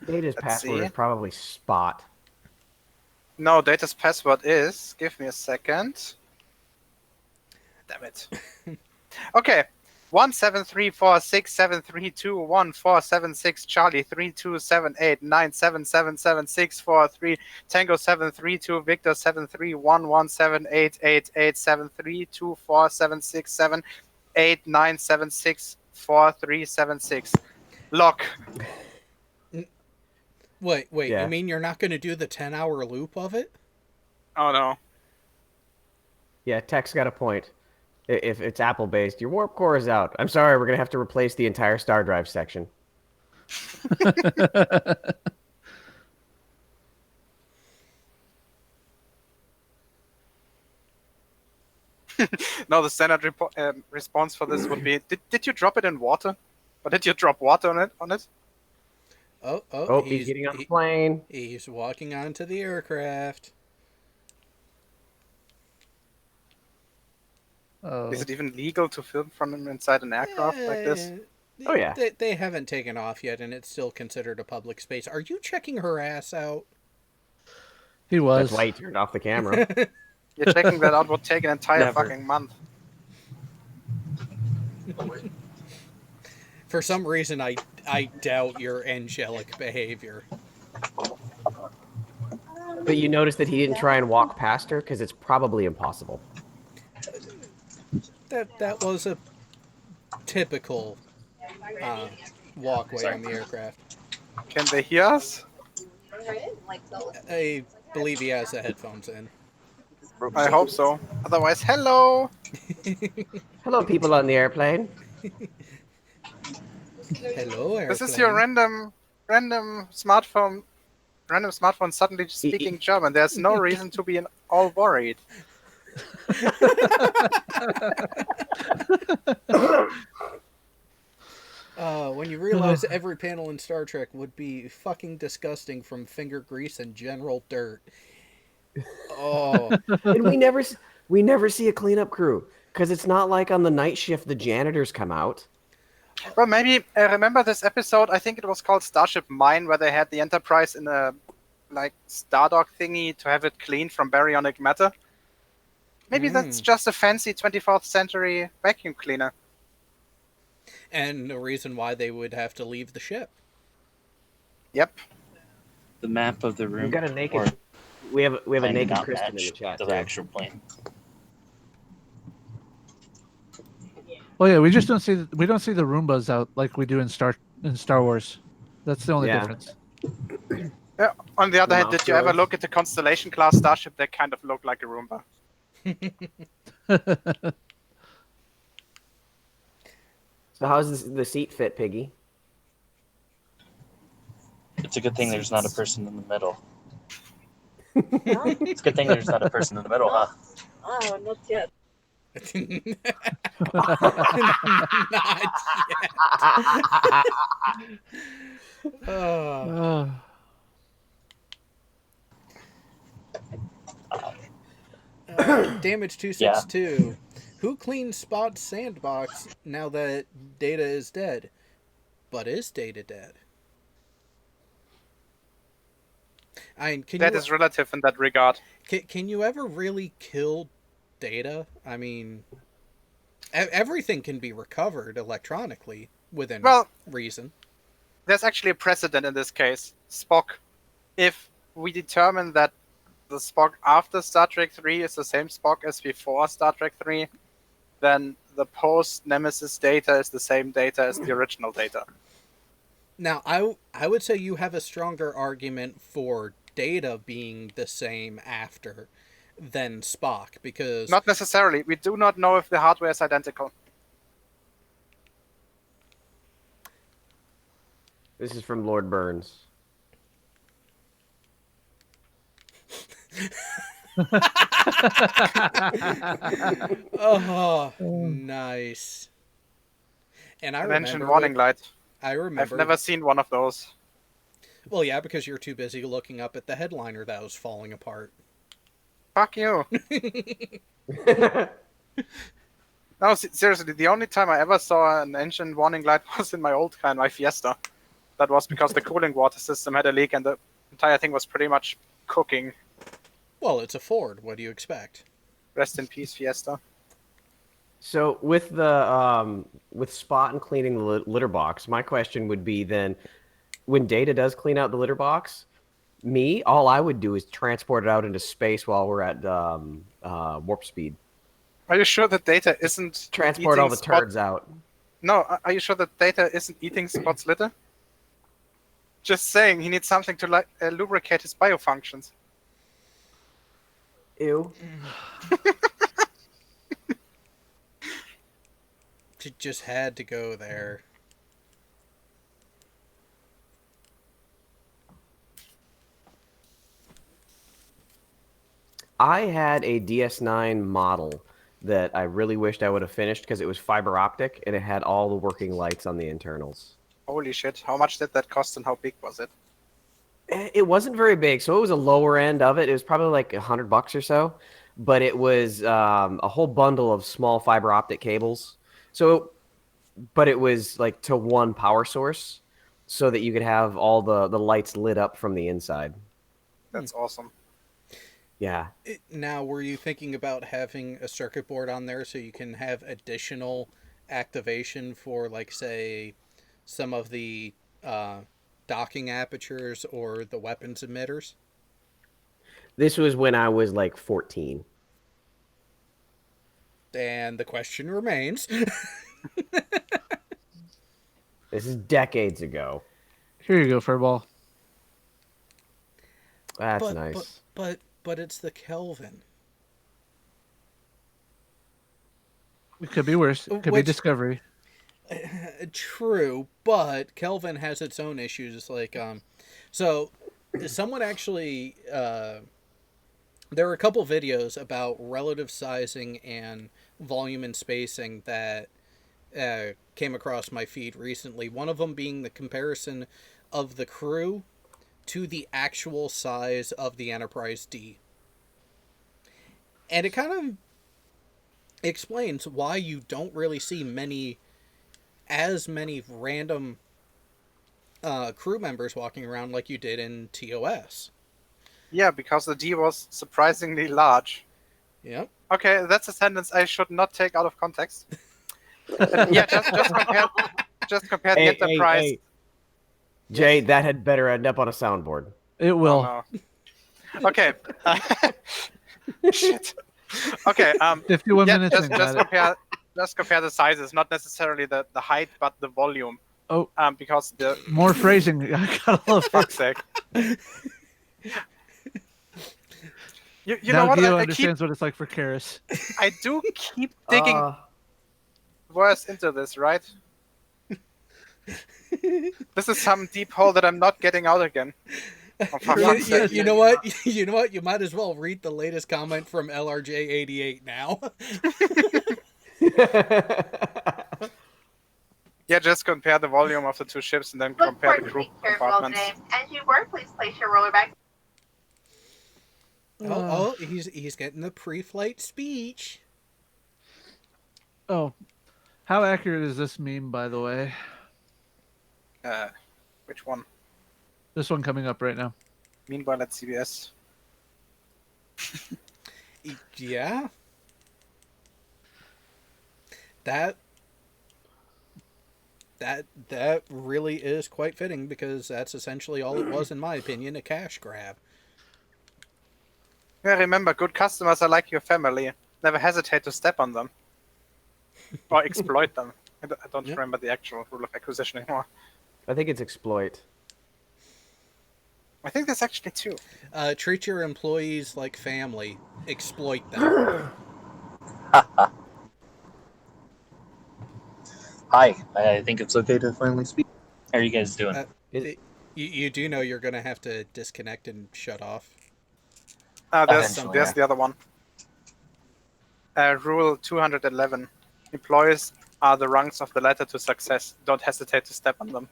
Data's password is probably Spot. No, Data's password is... Give me a second. Damn it. Okay. 17346732147 Charlie 327897777643 Tango 732 Victor 7311788732476789764364376. Lock. Wait, Yeah. You mean you're not going to do the 10-hour loop of it? Oh no. Yeah, Tech's got a point. If it's Apple based, your warp core is out. I'm sorry, we're gonna have to replace the entire star drive section. No, the standard response for this would be: Did you drop it in water, or did you drop water on it? Oh, he's getting on the plane. He's walking onto the aircraft. Oh. Is it even legal to film from inside an aircraft like this? Oh, yeah. They haven't taken off yet, and it's still considered a public space. Are you checking her ass out? He was. That's why he turned off the camera. You're checking that out would take an entire Never. fucking month. For some reason, I doubt your angelic behavior. But you noticed that he didn't try and walk past her because it's probably impossible. That was a typical walkway on the aircraft. Can they hear us? I believe he has the headphones in. I hope so. Otherwise, hello. Hello, people on the airplane. Hello, airplane. This is your random smartphone suddenly speaking German. There's no reason to be in all worried. When you realize every panel in Star Trek would be fucking disgusting from finger grease and general dirt. Oh, And we never see a cleanup crew because it's not like on the night shift the janitors come out. Well, maybe remember this episode? I think it was called Starship Mine, where they had the Enterprise in a like Stardock thingy to have it cleaned from baryonic matter. Maybe that's just a fancy 24th century vacuum cleaner. and the reason why they would have to leave the ship. Yep. The map of the room. We've got a or naked. We have a finding naked out Kristen in match the chat the too. actual plane. Well, yeah, we don't see the Roombas out like we do in Star Wars. That's the only Yeah. difference. Yeah. On the other The hand, did you ever mouse look at the Constellation class starship? They kind of look like a Roomba. So how's the seat fit, Piggy? It's a good thing there's not a person in the middle. It's a good thing there's not a person in the middle, huh? Oh, not yet. Not yet. Damage 262. Who cleans Spot's sandbox now that Data is dead? But is Data dead? That is relative in that regard. Can you ever really kill Data? I mean, everything can be recovered electronically within reason. There's actually a precedent in this case. Spock. If we determine that the Spock after Star Trek 3 is the same Spock as before Star Trek 3, then the post-Nemesis Data is the same Data as the original Data. Now, I would say you have a stronger argument for Data being the same after than Spock, because... Not necessarily. We do not know if the hardware is identical. This is from Lord Burns. Oh, nice. And I mentioned remember warning light. I remember. I've never seen one of those. Well, yeah, because you're too busy looking up at the headliner that was falling apart. Fuck you. No, seriously, the only time I ever saw an engine warning light was in my old car, in my Fiesta. That was because the cooling water system had a leak and the entire thing was pretty much cooking. Well, it's a Ford. What do you expect? Rest in peace, Fiesta. So with the with Spot and cleaning the litter box, my question would be then, when Data does clean out the litter box, all I would do is transport it out into space while we're at warp speed. Are you sure that Data isn't Transport all the turds out. No, are you sure that Data isn't eating Spot's litter? Just saying, he needs something to lubricate his biofunctions. Ew. Just had to go there. I had a DS9 model that I really wished I would have finished because it was fiber optic and it had all the working lights on the internals. Holy shit, how much did that cost and how big was it? It wasn't very big, so it was a lower end of it. It was probably like $100 or so, but it was a whole bundle of small fiber optic cables. But it was like to one power source, so that you could have all the lights lit up from the inside. That's awesome. Yeah. Now, were you thinking about having a circuit board on there so you can have additional activation for, like, say, some of the docking apertures or the weapons emitters? This was when I was like 14. And the question remains. This is decades ago. Here you go, Furball. That's nice. But it's the Kelvin. It could be worse. It could be Discovery. True, but Kelvin has its own issues. Like, so someone actually There were a couple videos about relative sizing and volume and spacing that came across my feed recently. One of them being the comparison of the crew to the actual size of the Enterprise D. And it kind of explains why you don't really see as many random crew members walking around like you did in TOS. Yeah, because the D was surprisingly large. Yep. Okay, that's a sentence I should not take out of context. Yeah, just compare the Enterprise. Hey. Jay, that had better end up on a soundboard. It will. Oh, no. Okay. Shit. Okay. 51 Yeah, minutes. just compare the sizes, not necessarily the height, but the volume. Oh. Because the More phrasing. I gotta love fuck's it. sake. You now know what? Gio I understands what it's like for Karis. I do keep digging worse into this, right? This is some deep hole that I'm not getting out again. Oh, for fuck's sake. You know what? You know what? You might as well read the latest comment from LRJ88 now. Yeah, just compare the volume of the two ships and then Look compare forward the to crew being served well, compartments. James. As you were, please place your roller back. He's getting the pre-flight speech. Oh, how accurate is this meme, by the way? Which one? This one coming up right now. Meanwhile at CBS. Yeah. That really is quite fitting, because that's essentially all it was, in my opinion, a cash grab. Yeah, remember, good customers are like your family. Never hesitate to step on them. Or exploit them. I don't remember the actual rule of acquisition anymore. I think it's exploit. I think there's actually two. Treat your employees like family. Exploit them. Hi, I think it's okay to finally speak. How are you guys doing? You do know you're going to have to disconnect and shut off. There's Eventually, the other one. Rule 211. Employees are the rungs of the ladder to success. Don't hesitate to step on them.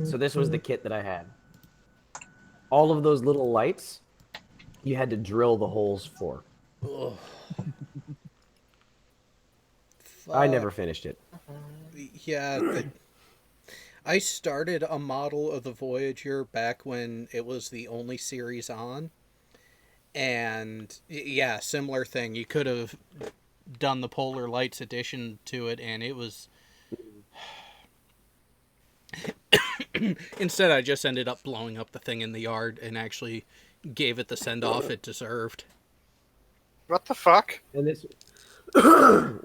So this was the kit that I had. All of those little lights, you had to drill the holes for. I never finished it. Yeah, I started a model of the Voyager back when it was the only series on. And yeah, similar thing. You could have done the Polar Lights addition to it, and it was... Instead, I just ended up blowing up the thing in the yard and actually gave it the send-off it deserved. What the fuck? And this,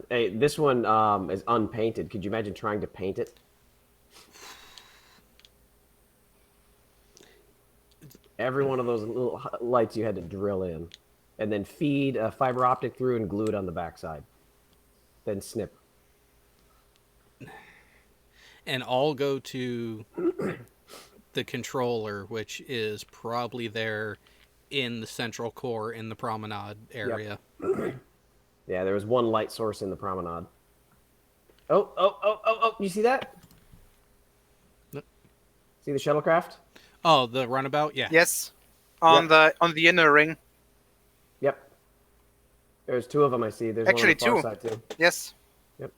hey, this one is unpainted. Could you imagine trying to paint it? Every one of those little lights you had to drill in, and then feed a fiber optic through and glue it on the backside. Then snip. And all go to the controller, which is probably there in the central core in the promenade area. Yep. Yeah, there was one light source in the promenade. Oh, you see that? Nope. See the shuttlecraft? Oh, the runabout? Yeah. Yes. On the inner ring. Yep. There's two of them I see. There's Actually one on the two. far side too. Yes. Yep.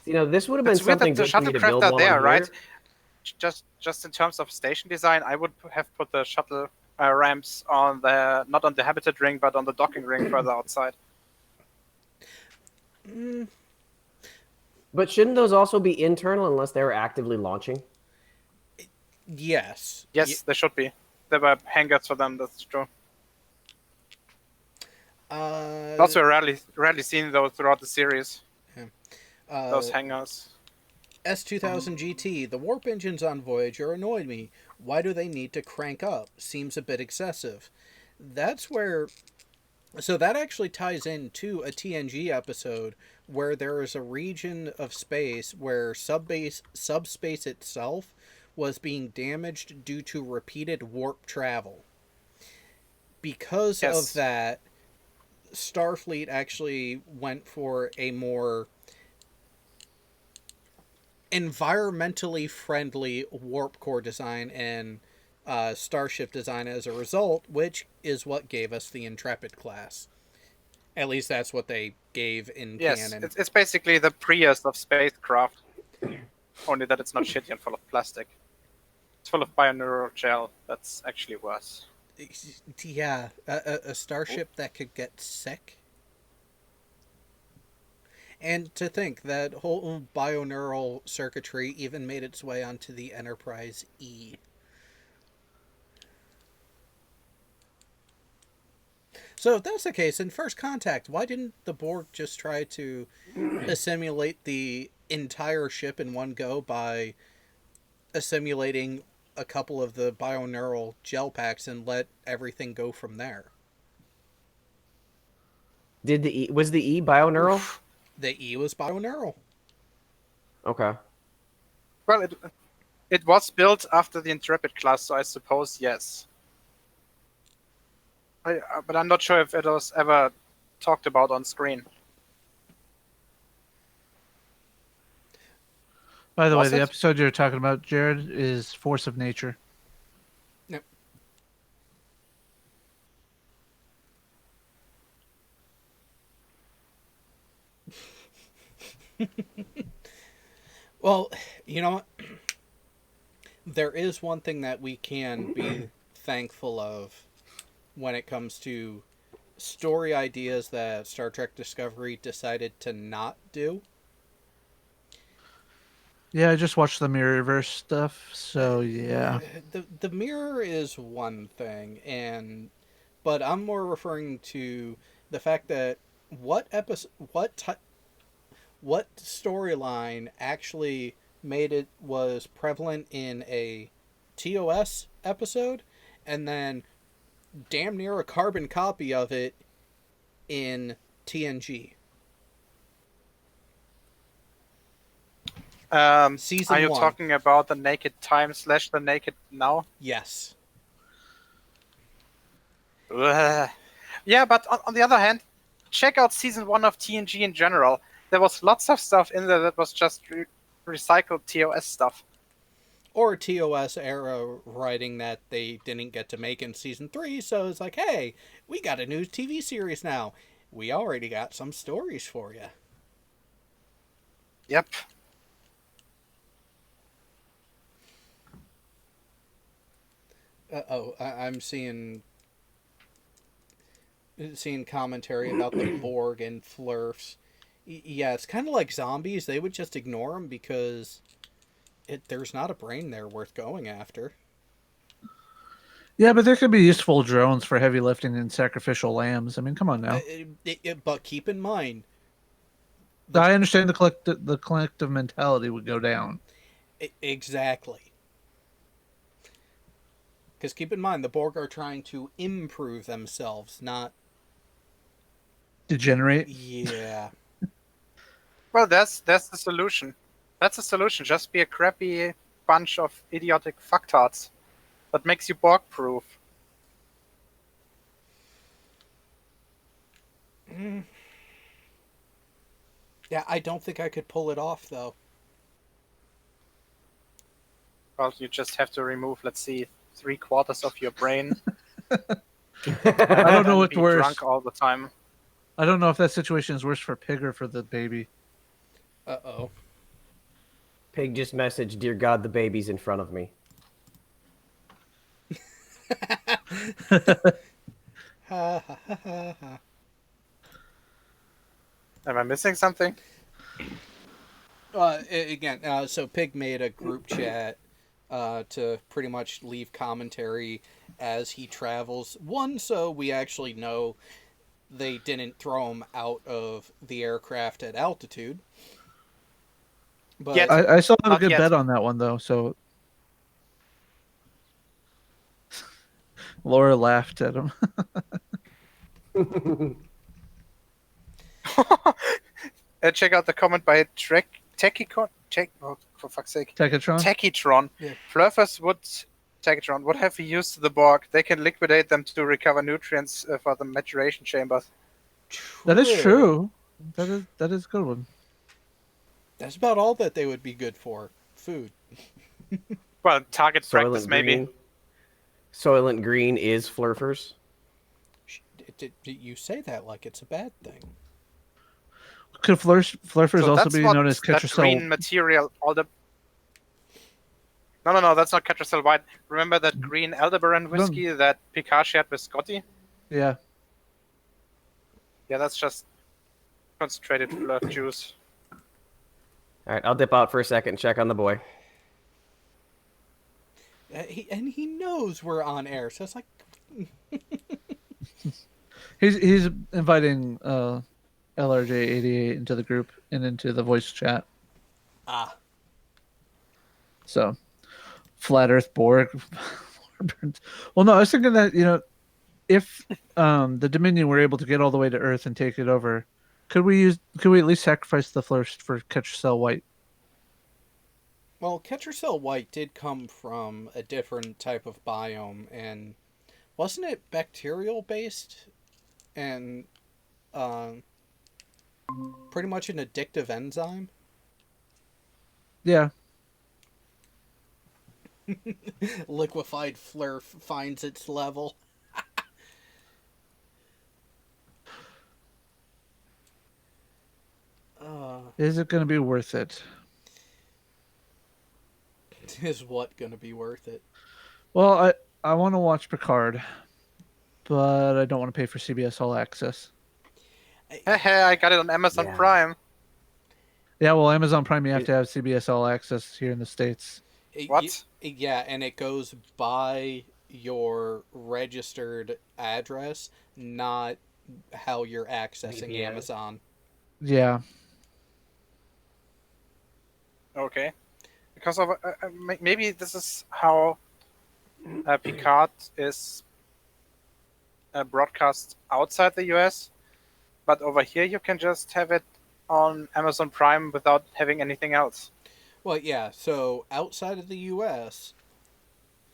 You know, this would have been It's weird something that the good for me to build shuttlecraft are while there, I'm right? here. Just in terms of station design, I would have put the shuttle ramps on the not on the habitat ring, but on the docking ring further outside. But shouldn't those also be internal unless they were actively launching? Yes. Yes, they should be. There were hangars for them. That's true. Also, rarely seen those throughout the series. Those hangars. S2000 GT, the warp engines on Voyager annoyed me. Why do they need to crank up? Seems a bit excessive. That's where... So that actually ties into a TNG episode where there is a region of space where subspace itself was being damaged due to repeated warp travel. Because Yes. of that, Starfleet actually went for a more environmentally friendly warp core design and starship design as a result, which is what gave us the Intrepid class. At least that's what they gave in Yes, canon. it's basically the Prius of spacecraft. Only that it's not shitty and full of plastic. It's full of bioneural gel. That's actually worse. Yeah, a starship that could get sick. And to think that whole bioneural circuitry even made its way onto the Enterprise E. So if that's the case, in First Contact, why didn't the Borg just try to assimilate the entire ship in one go by assimilating a couple of the bioneural gel packs and let everything go from there? Was the E bioneural? Oof. The E was bioneural. Okay. Well, it was built after the Intrepid class, so I suppose yes. But I'm not sure if it was ever talked about on screen. By the way, Was the it? episode you're talking about, Jared, is Force of Nature. Yep. Well, you know what? There is one thing that we can be thankful of when it comes to story ideas that Star Trek Discovery decided to not do. Yeah, I just watched the Mirrorverse stuff, so yeah. The mirror is one thing, but I'm more referring to the fact that what episode, what storyline actually made it was prevalent in a TOS episode, and then damn near a carbon copy of it in TNG. Season are you 1. talking about the Naked Time / the Naked Now? Yes. Ugh. Yeah, but on the other hand, check out season 1 of TNG in general. There was lots of stuff in there that was just recycled TOS stuff. Or TOS era writing that they didn't get to make in season 3, so it's like, hey, we got a new TV series now. We already got some stories for you. Yep. I'm seeing commentary about the Borg and Flurfs. Yeah, it's kind of like zombies. They would just ignore them because there's not a brain there worth going after. Yeah, but there could be useful drones for heavy lifting and sacrificial lambs. I mean, come on now. But keep in mind, I understand the collective mentality would go down. Exactly. Because keep in mind, the Borg are trying to improve themselves, not Degenerate. Yeah. Well, that's the solution. That's the solution. Just be a crappy bunch of idiotic fucktards that makes you Borg-proof. Yeah, I don't think I could pull it off, though. Well, you just have to remove, let's see, 3/4 of your brain. I don't know what's be worse. Drunk all the time. I don't know if that situation is worse for Pig or for the baby. Uh-oh. Pig just messaged, "Dear God, the baby's in front of me." Ha ha ha ha ha. Am I missing something? So Pig made a group chat to pretty much leave commentary as he travels. One, so we actually know they didn't throw him out of the aircraft at altitude. But Yet. I saw a Not good yet. bet on that one, though, so... Laura laughed at him. Check out the comment by oh, for fuck's sake. Techitron. Techitron. Yeah. Flurfers would have used the Borg. They can liquidate them to recover nutrients for the maturation chambers. That is true. That is a good one. That's about all that they would be good for. Food. Well, target practice Soylent maybe. Green. Soylent Green is Flurfers. You say that like it's a bad thing. Could Flurfers So also that's be what known as that green Ketracel? material. No, that's not Ketracel White. Remember that green Aldebaran whiskey that Picard shared with Scotty? Yeah. Yeah, that's just concentrated Flurf juice. All right, I'll dip out for a second and check on the boy. He knows we're on air, so it's like He's inviting LRJ88 into the group and into the voice chat. So, Flat Earth Borg. Well, no, I was thinking that, if the Dominion were able to get all the way to Earth and take it over, could we at least sacrifice the Flurf for Ketracel White? well, Ketracel White did come from a different type of biome, and wasn't it bacterial based and pretty much an addictive enzyme? Yeah. Liquefied Flurf finds its level. Is it going to be worth it? Is what gonna be worth it? Well, I want to watch Picard, but I don't want to pay for CBS All Access. Hey, I got it on Amazon Yeah. Prime. Yeah, well, Amazon Prime, you have to have CBS All Access here in the States. What? Yeah, and it goes by your registered address, not how you're accessing VPN. Amazon. Yeah. Okay. Because of maybe this is how Picard is broadcast outside the US, but over here you can just have it on Amazon Prime without having anything else. Well, yeah, so outside of the US,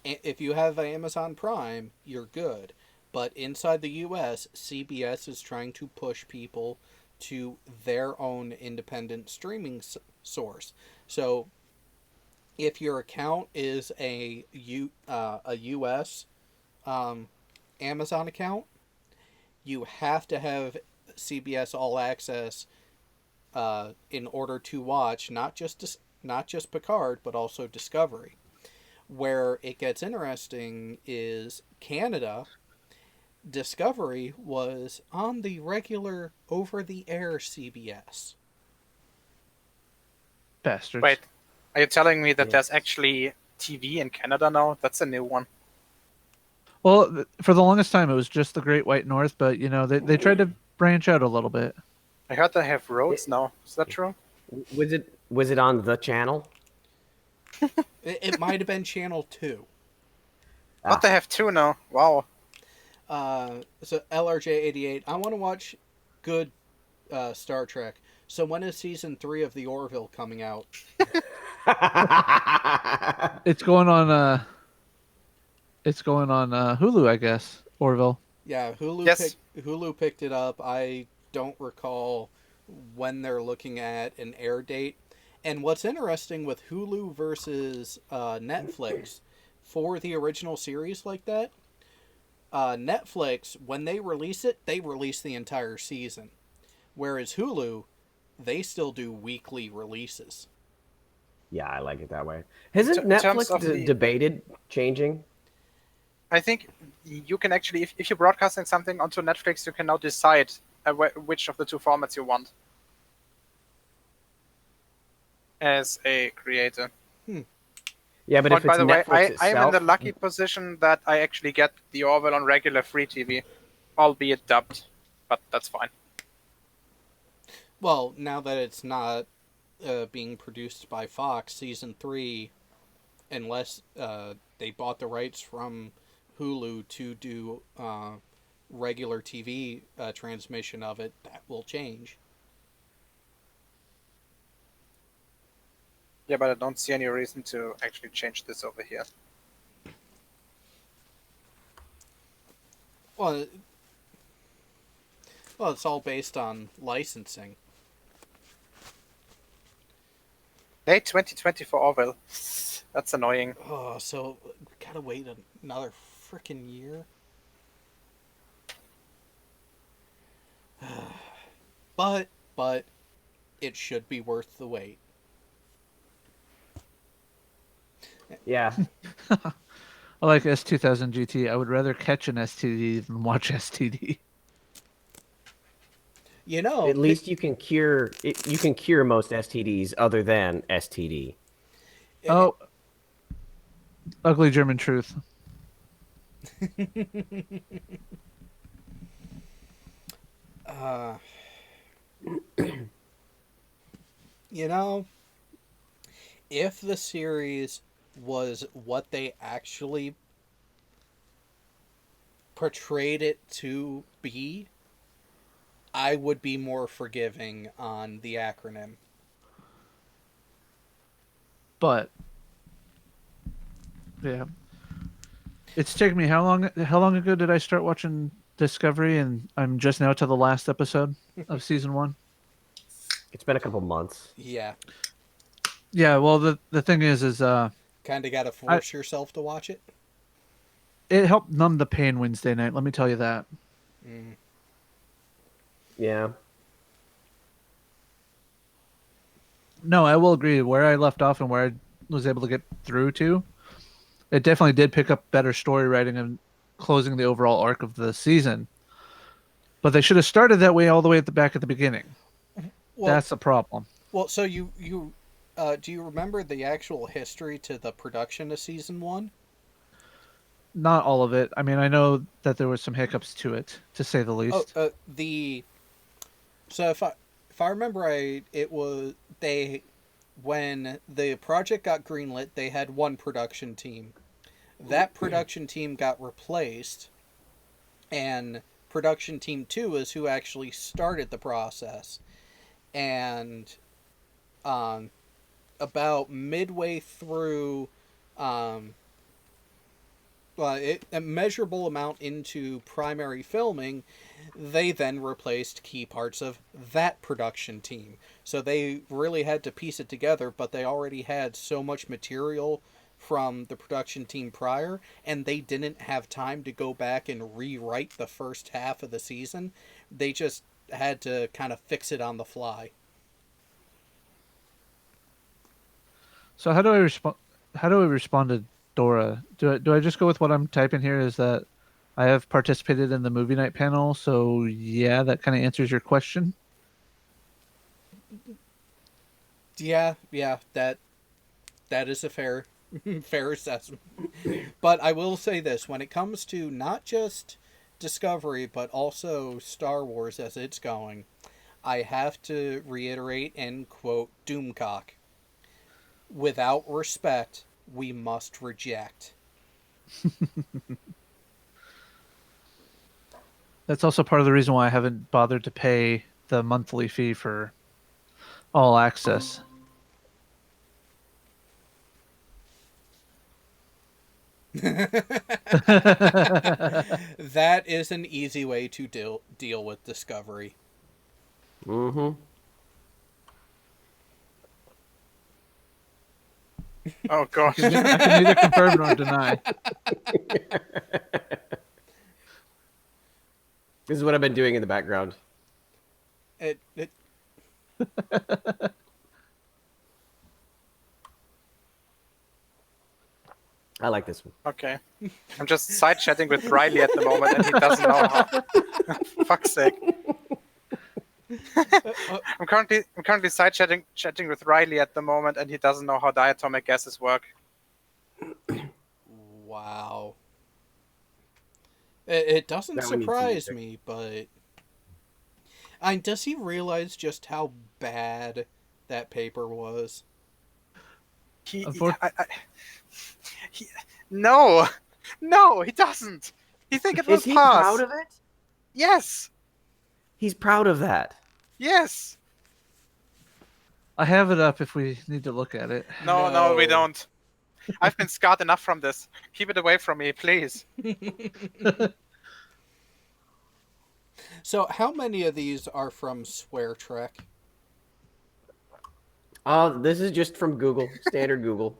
if you have Amazon Prime, you're good. But inside the US, CBS is trying to push people to their own independent streaming source. So if your account is a US Amazon account, you have to have CBS All Access in order to watch not just Picard, but also Discovery. Where it gets interesting is Canada. Discovery was on the regular over-the-air CBS. Bastards. Wait, are you telling me that Yes. there's actually TV in Canada now? That's a new one. Well, for the longest time, it was just the Great White North, but, they tried to branch out a little bit. I heard they have roads now. Is that true? Was it on the channel? It might have been Channel 2. But they have two now. Wow. So LRJ88, I want to watch good Star Trek. So when is season 3 of the Orville coming out? It's going on Hulu, I guess. Orville. Yeah, Yes. Hulu picked it up. I don't recall when they're looking at an air date. And what's interesting with Hulu versus Netflix, for the original series like that, Netflix, when they release it, they release the entire season. Whereas Hulu, they still do weekly releases. Yeah, I like it that way. Hasn't In terms Netflix of the- debated changing? I think you can actually, if you're broadcasting something onto Netflix, you can now decide which of the two formats you want as a creator. Yeah, but if by it's the way, Netflix I am in itself, the lucky position that I actually get the Orville on regular free TV, albeit dubbed, but that's fine. Well, now that it's not being produced by Fox, season 3, unless they bought the rights from Hulu to do regular TV transmission of it, that will change. Yeah, but I don't see any reason to actually change this over here. Well, it's all based on licensing. Late 2020 for Orwell. That's annoying. Oh, so we gotta wait another freaking year. But it should be worth the wait. Yeah. I like S2000 GT. I would rather catch an STD than watch STD. You know, At least you can cure you can cure most STDs other than STD. Oh, ugly German truth. you know, if the series was what they actually portrayed it to be, I would be more forgiving on the acronym. But yeah, it's taken me how long? How long ago did I start watching Discovery? And I'm just now to the last episode of season 1. It's been a couple months. Yeah. Yeah. Well, the thing is Kind of got to force yourself to watch it. it helped numb the pain Wednesday night. Let me tell you that. Mm. Yeah. No, I will agree. Where I left off and where I was able to get through to, it definitely did pick up better story writing and closing the overall arc of the season. But they should have started that way all the way at the beginning. Well, That's the problem. Well, so you do you remember the actual history to the production of season 1? Not all of it. I mean, I know that there was some hiccups to it, to say the least. So if I remember right, it was when the project got greenlit, they had one production team. That production team got replaced, and production team 2 is who actually started the process. And about midway through a measurable amount into primary filming, they then replaced key parts of that production team. So they really had to piece it together, but they already had so much material from the production team prior, and they didn't have time to go back and rewrite the first half of the season. They just had to kind of fix it on the fly. So how do I respond? How do I respond to Dora? Do I just go with what I'm typing here? Is that I have participated in the movie night panel? So yeah, that kind of answers your question. Yeah, that is a fair assessment. But I will say this, when it comes to not just Discovery but also Star Wars as it's going, I have to reiterate and quote Doomcock. Without respect, we must reject. That's also part of the reason why I haven't bothered to pay the monthly fee for all access. That is an easy way to deal with Discovery. Mm-hmm. Oh gosh. I can neither confirm nor deny. This is what I've been doing in the background. It I like this one. Okay. I'm just side chatting with Riley at the moment, and he doesn't know how. Fuck's sake. I'm currently side chatting with Riley at the moment, and he doesn't know how diatomic gases work. Wow. It doesn't That one needs surprise music. me, but does he realize just how bad that paper was? No, he doesn't. He think it will Is he pass. proud of it? Yes, He's proud of that. yes. I have it up if we need to look at it. No, we No. don't. I've been scarred enough from this. Keep it away from me, please. So, how many of these are from Swear Trek? This is just from Google, standard Google.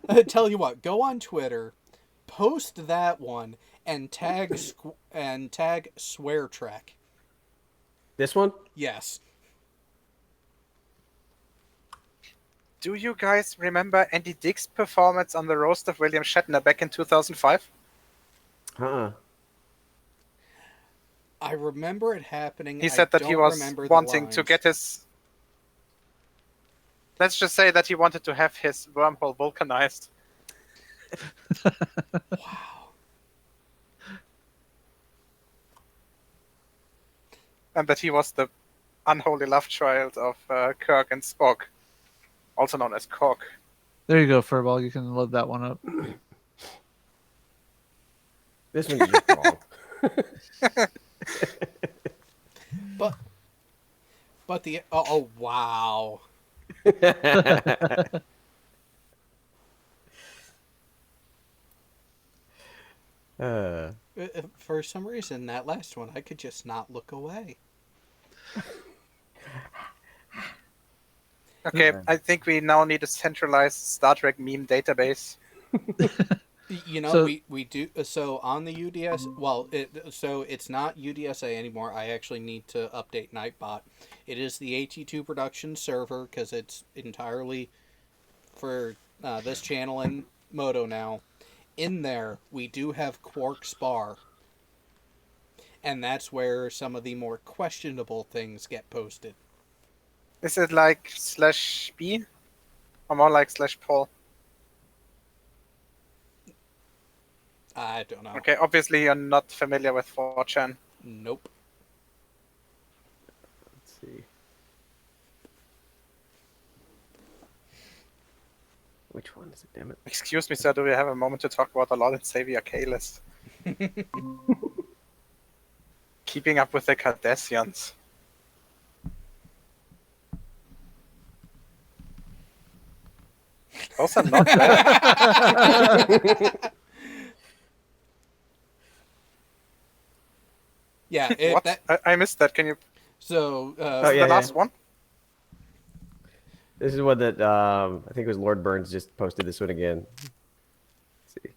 I tell you what, go on Twitter, post that one, and tag Swear Trek. This one? Yes. Do you guys remember Andy Dick's performance on the roast of William Shatner back in 2005? I remember it happening. He said that he was wanting to get his... Let's just say that he wanted to have his wormhole vulcanized. Wow. And that he was the unholy love child of Kirk and Spock, also known as Cork. There you go, Furball. You can load that one up. This one's just wrong. But the oh wow. For some reason, that last one, I could just not look away. Okay, I think we now need a centralized Star Trek meme database. You know, So- we do so on the UDS. Well, so it's not UDSA anymore. I actually need to update Nightbot. It is the AT2 production server because it's entirely for this channel and Moto now. In there, we do have Quark Spar, and that's where some of the more questionable things get posted. Is it like /B? Or more like /Paul? I don't know. Okay, obviously you're not familiar with 4chan. Nope. Let's see. Which one is it, damn it? Excuse me, sir, do we have a moment to talk about the Lord and Savior K-list? Keeping up with the Cardassians. Those are not bad. Yeah, What? I missed that. Can you... so Oh, yeah, the last one? This is one that I think it was Lord Burns just posted this one again. Let's see.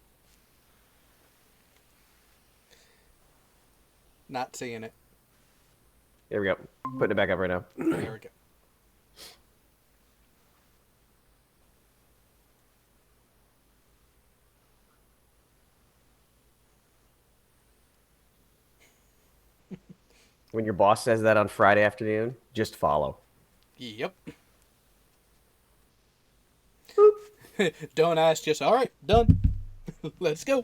not seeing it. There we go. Putting it back up right now. There we go. When your boss says that on Friday afternoon, just follow. Yep. Don't ask, just all right, done. Let's go.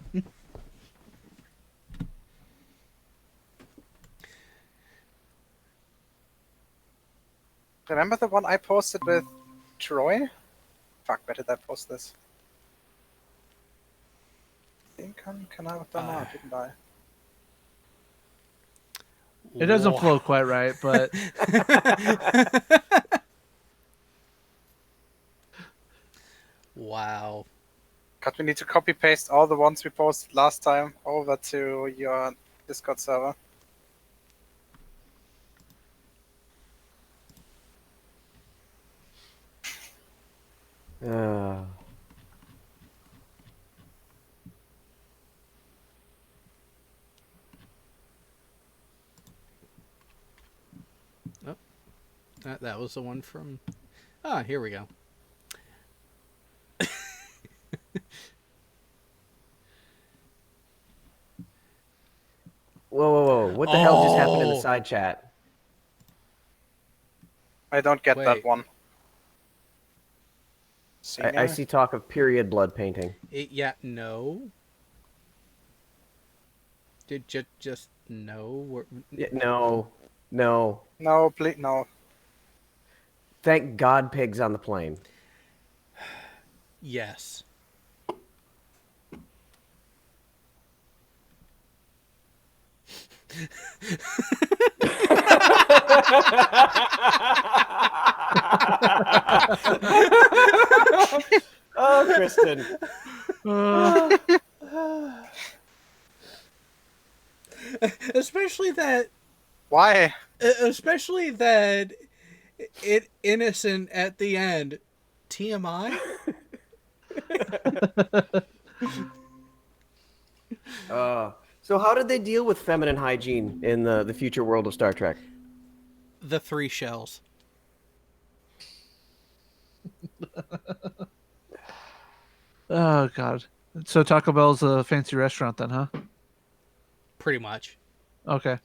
Remember the one I posted with Troy? Fuck, where did I post this? I think on Kanar with Damar, didn't I? It doesn't flow quite right, but Wow. God, we need to copy paste all the ones we posted last time over to your Discord server. That was the one from... Ah, here we go. Whoa. What the hell just happened in the side chat? I don't get that Wait. one. I see talk of period blood painting. Yeah, no. Did just no? Yeah, no. No. No, please, no. Thank God pigs on the plane. Yes. Oh, Kristen. Especially that Why? especially that it innocent at the end. TMI? So how did they deal with feminine hygiene in the future world of Star Trek? The 3 shells. Oh God. So Taco Bell's a fancy restaurant then, huh? Pretty much. Okay.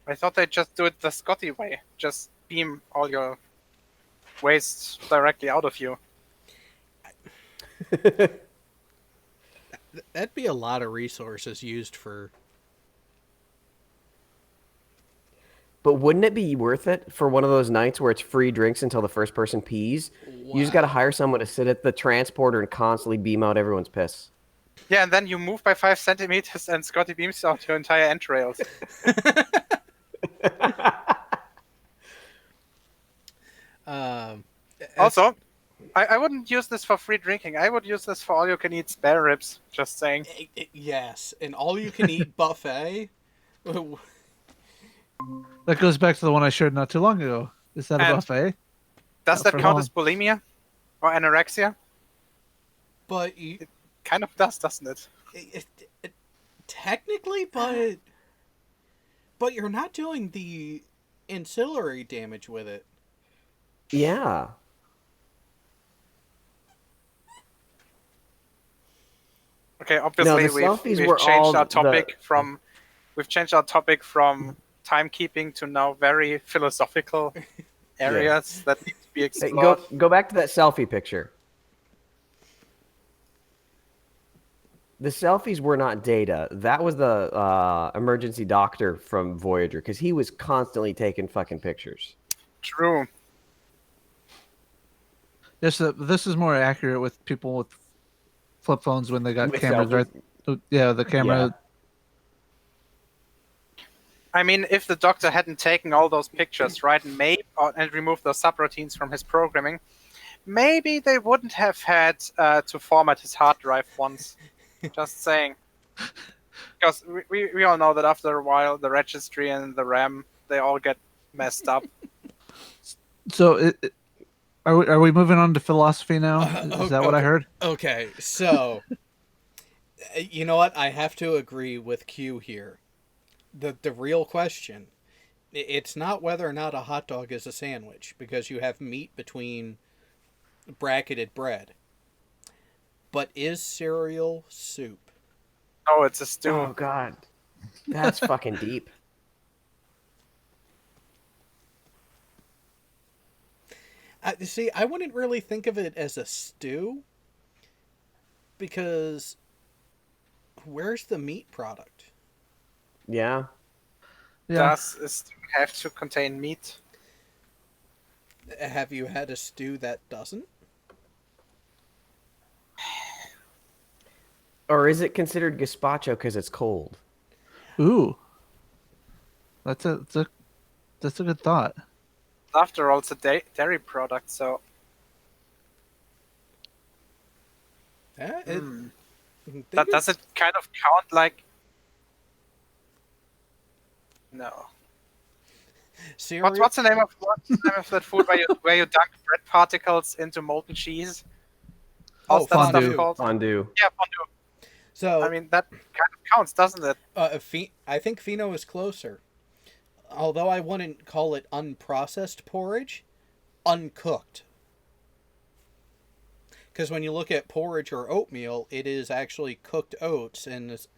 I thought they'd just do it the Scotty way. Just beam all your waste directly out of you. That'd be a lot of resources used for... But wouldn't it be worth it for one of those nights where it's free drinks until the first person pees? You just got to hire someone to sit at the transporter and constantly beam out everyone's piss. Yeah, and then you move by 5 centimeters and Scotty beams out your entire entrails. Also, I wouldn't use this for free drinking. I would use this for all you can eat spare ribs. Just saying. Yes, an all-you-can-eat buffet. That goes back to the one I shared not too long ago. Is that a And- buffet? Does that count as bulimia or anorexia? But you, Kind of does, doesn't it? technically, but you're not doing the ancillary damage with it. Yeah. Okay, obviously the we've selfies were changed all our topic from timekeeping to now very philosophical areas that need to be Hey, explored. go back to that selfie picture. The selfies were not Data. That was the emergency doctor from Voyager, because he was constantly taking fucking pictures. True. This is more accurate with people with flip phones when they got With cameras, selfies. right? Yeah, the camera. I mean, if the doctor hadn't taken all those pictures, right, and removed those subroutines from his programming, maybe they wouldn't have had to format his hard drive once. Just saying. Because we all know that after a while, the registry and the RAM, they all get messed up. So, are we moving on to philosophy now? Is that what I heard? Okay, so you know what? I have to agree with Q here. The real question, it's not whether or not a hot dog is a sandwich, because you have meat between bracketed bread. But is cereal soup? Oh, it's a stew. Oh, God. That's fucking deep. See, I wouldn't really think of it as a stew, because where's the meat product? Yeah. Yeah. Does a stew have to contain meat? Have you had a stew that doesn't? Or is it considered gazpacho because it's cold? Ooh. That's a good thought. After all, it's a dairy product, so Yeah, does it kind of count like? No. cereal? What's the name of that food where you dunk bread particles into molten cheese? Oh, What's that stuff fondue. called? Fondue. Yeah, fondue. So I mean, that kind of counts, doesn't it? I think Fino is closer. Although I wouldn't call it unprocessed porridge, uncooked. Because when you look at porridge or oatmeal, it is actually cooked oats and is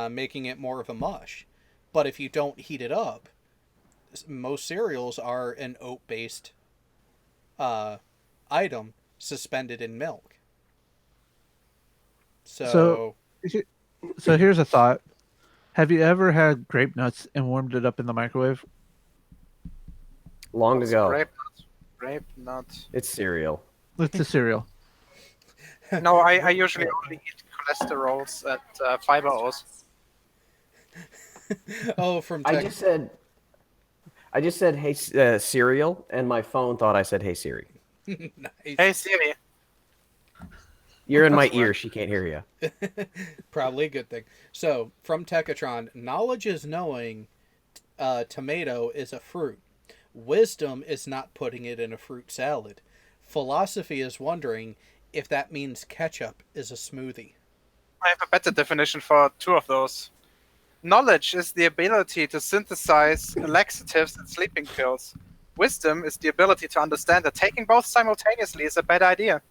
making it more of a mush. But if you don't heat it up, most cereals are an oat-based item suspended in milk. So here's a thought. Have you ever had grape nuts and warmed it up in the microwave? Long ago. Grape nut. It's cereal. With the cereal. No, I usually only eat cholesterols at fiber O's. Oh, from I just said I just said hey cereal, and my phone thought I said hey Siri. Nice. Hey Siri. You're in my That's ear. weird. She can't hear you. Probably a good thing. So, from Techatron, knowledge is knowing tomato is a fruit. Wisdom is not putting it in a fruit salad. Philosophy is wondering if that means ketchup is a smoothie. I have a better definition for two of those. Knowledge is the ability to synthesize laxatives and sleeping pills. Wisdom is the ability to understand that taking both simultaneously is a bad idea.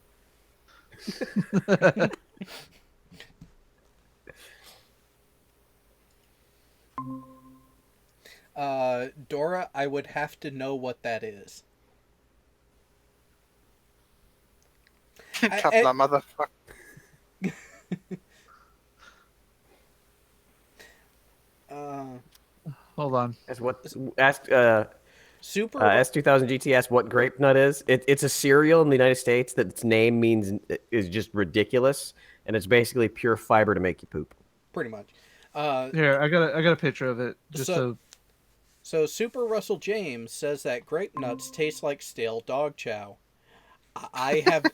Dora, I would have to know what that is. Cutler, motherfucker. Hold on. As what ask Super. S2000 GTS what grape nut is? It's a cereal in the United States that its name means is just ridiculous, and it's basically pure fiber to make you poop. Pretty much. Here, I got a picture of it. Just So Super Russell James says that grape nuts taste like stale dog chow. I have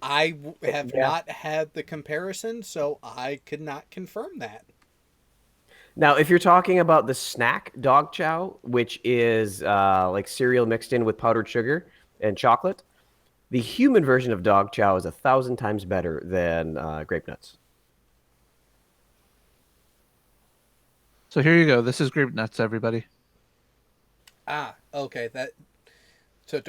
have Yeah. not had the comparison, so I could not confirm that. Now, if you're talking about the snack dog chow, which is like cereal mixed in with powdered sugar and chocolate, the human version of dog chow is 1,000 times better than grape nuts. So here you go. This is grape nuts, everybody. Ah, okay. So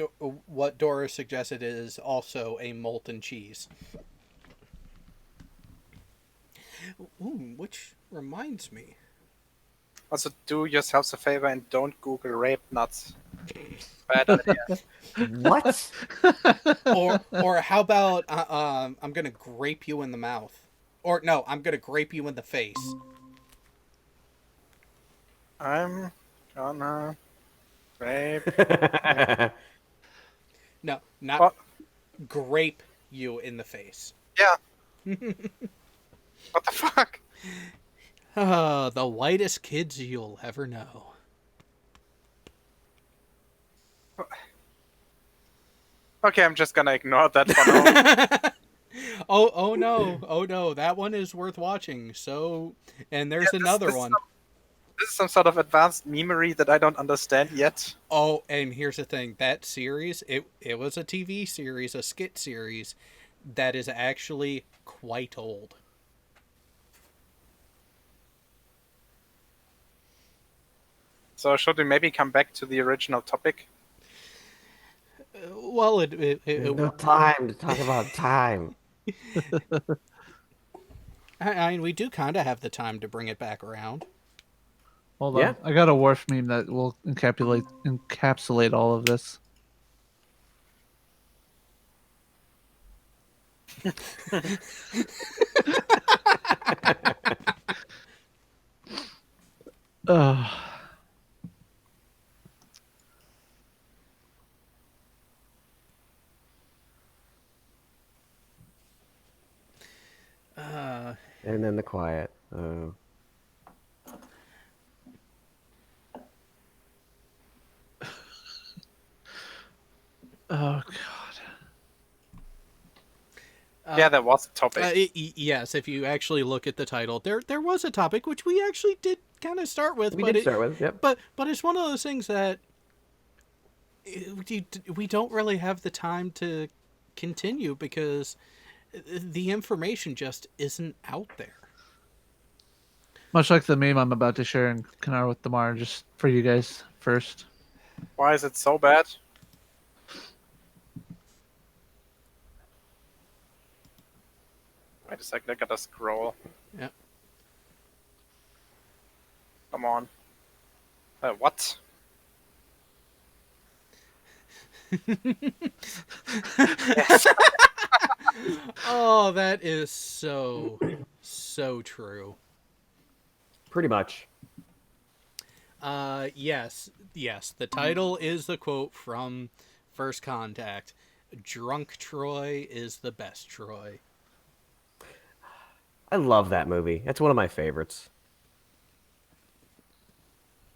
what Dora suggested is also a molten cheese. Ooh, which reminds me. Also, do yourselves a favor and don't Google rape nuts. Bad idea. What? Or how about I'm gonna grape you in the mouth, or no, I'm gonna grape you in the face. I'm gonna rape. No, not What? grape you in the face. Yeah. What the fuck? The whitest kids you'll ever know. Okay, I'm just gonna ignore that for now. Oh no, that one is worth watching. So, and there's Yeah, another one. This is some sort of advanced memery that I don't understand yet. Oh, and here's the thing. That series, it was a TV series, a skit series, that is actually quite old. So should we maybe come back to the original topic? Well, No time to talk about time. I mean, we do kind of have the time to bring it back around. Hold Yeah. on. I got a Worf meme that will encapsulate all of this. Ugh. And then the quiet. Oh god. Yeah, there was a topic. Yes, if you actually look at the title, there was a topic which we actually did kind of start with. We did start with, yep. But it's one of those things that we don't really have the time to continue because the information just isn't out there. Much like the meme I'm about to share in Kanar with Damar, just for you guys first. Why is it so bad? Wait a second, I gotta scroll. Yeah. Come on. What? Yes. Oh, that is so true. Pretty much. Yes. The title is the quote from First Contact. Drunk Troy is the best Troy. I love that movie. It's one of my favorites.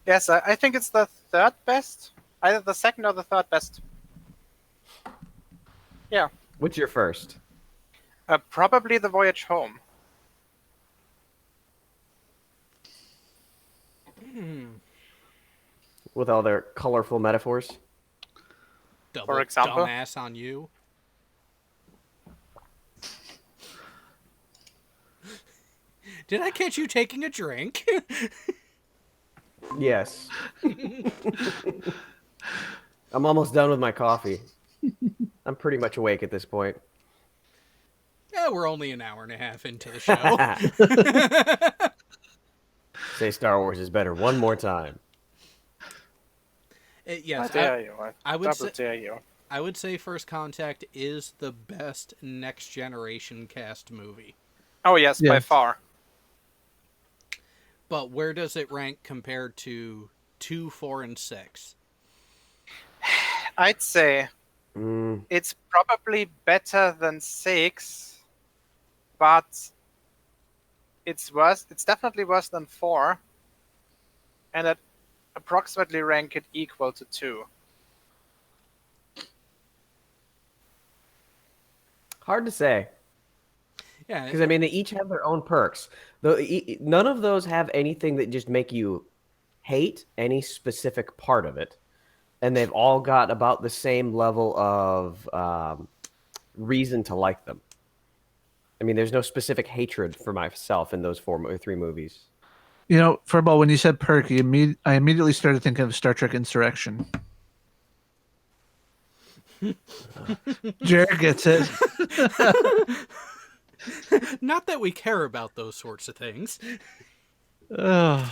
Yes, I think it's the third best. Either the second or the third best. Yeah. What's your first? Probably the Voyage Home. With all their colorful metaphors? Double For example? dumbass on you. Did I catch you taking a drink? Yes. I'm almost done with my coffee. I'm pretty much awake at this point. Yeah, we're only an hour and a half into the show. Say Star Wars is better one more time. Yes, I dare you. I would double dare you. I would say First Contact is the best Next Generation cast movie. Oh yes, by Yes. far. But where does it rank compared to 2, 4, and 6? I'd say it's probably better than 6, but it's worse. It's definitely worse than 4, and I'd approximately rank it equal to 2. Hard to say. Yeah, Because, I mean, they each have their own perks. None of those have anything that just make you hate any specific part of it. And they've all got about the same level of reason to like them. I mean, there's no specific hatred for myself in those 3 movies. You know, Furball, when you said perk, I immediately started thinking of Star Trek Insurrection. Jared gets it. not that we care about those sorts of things. No,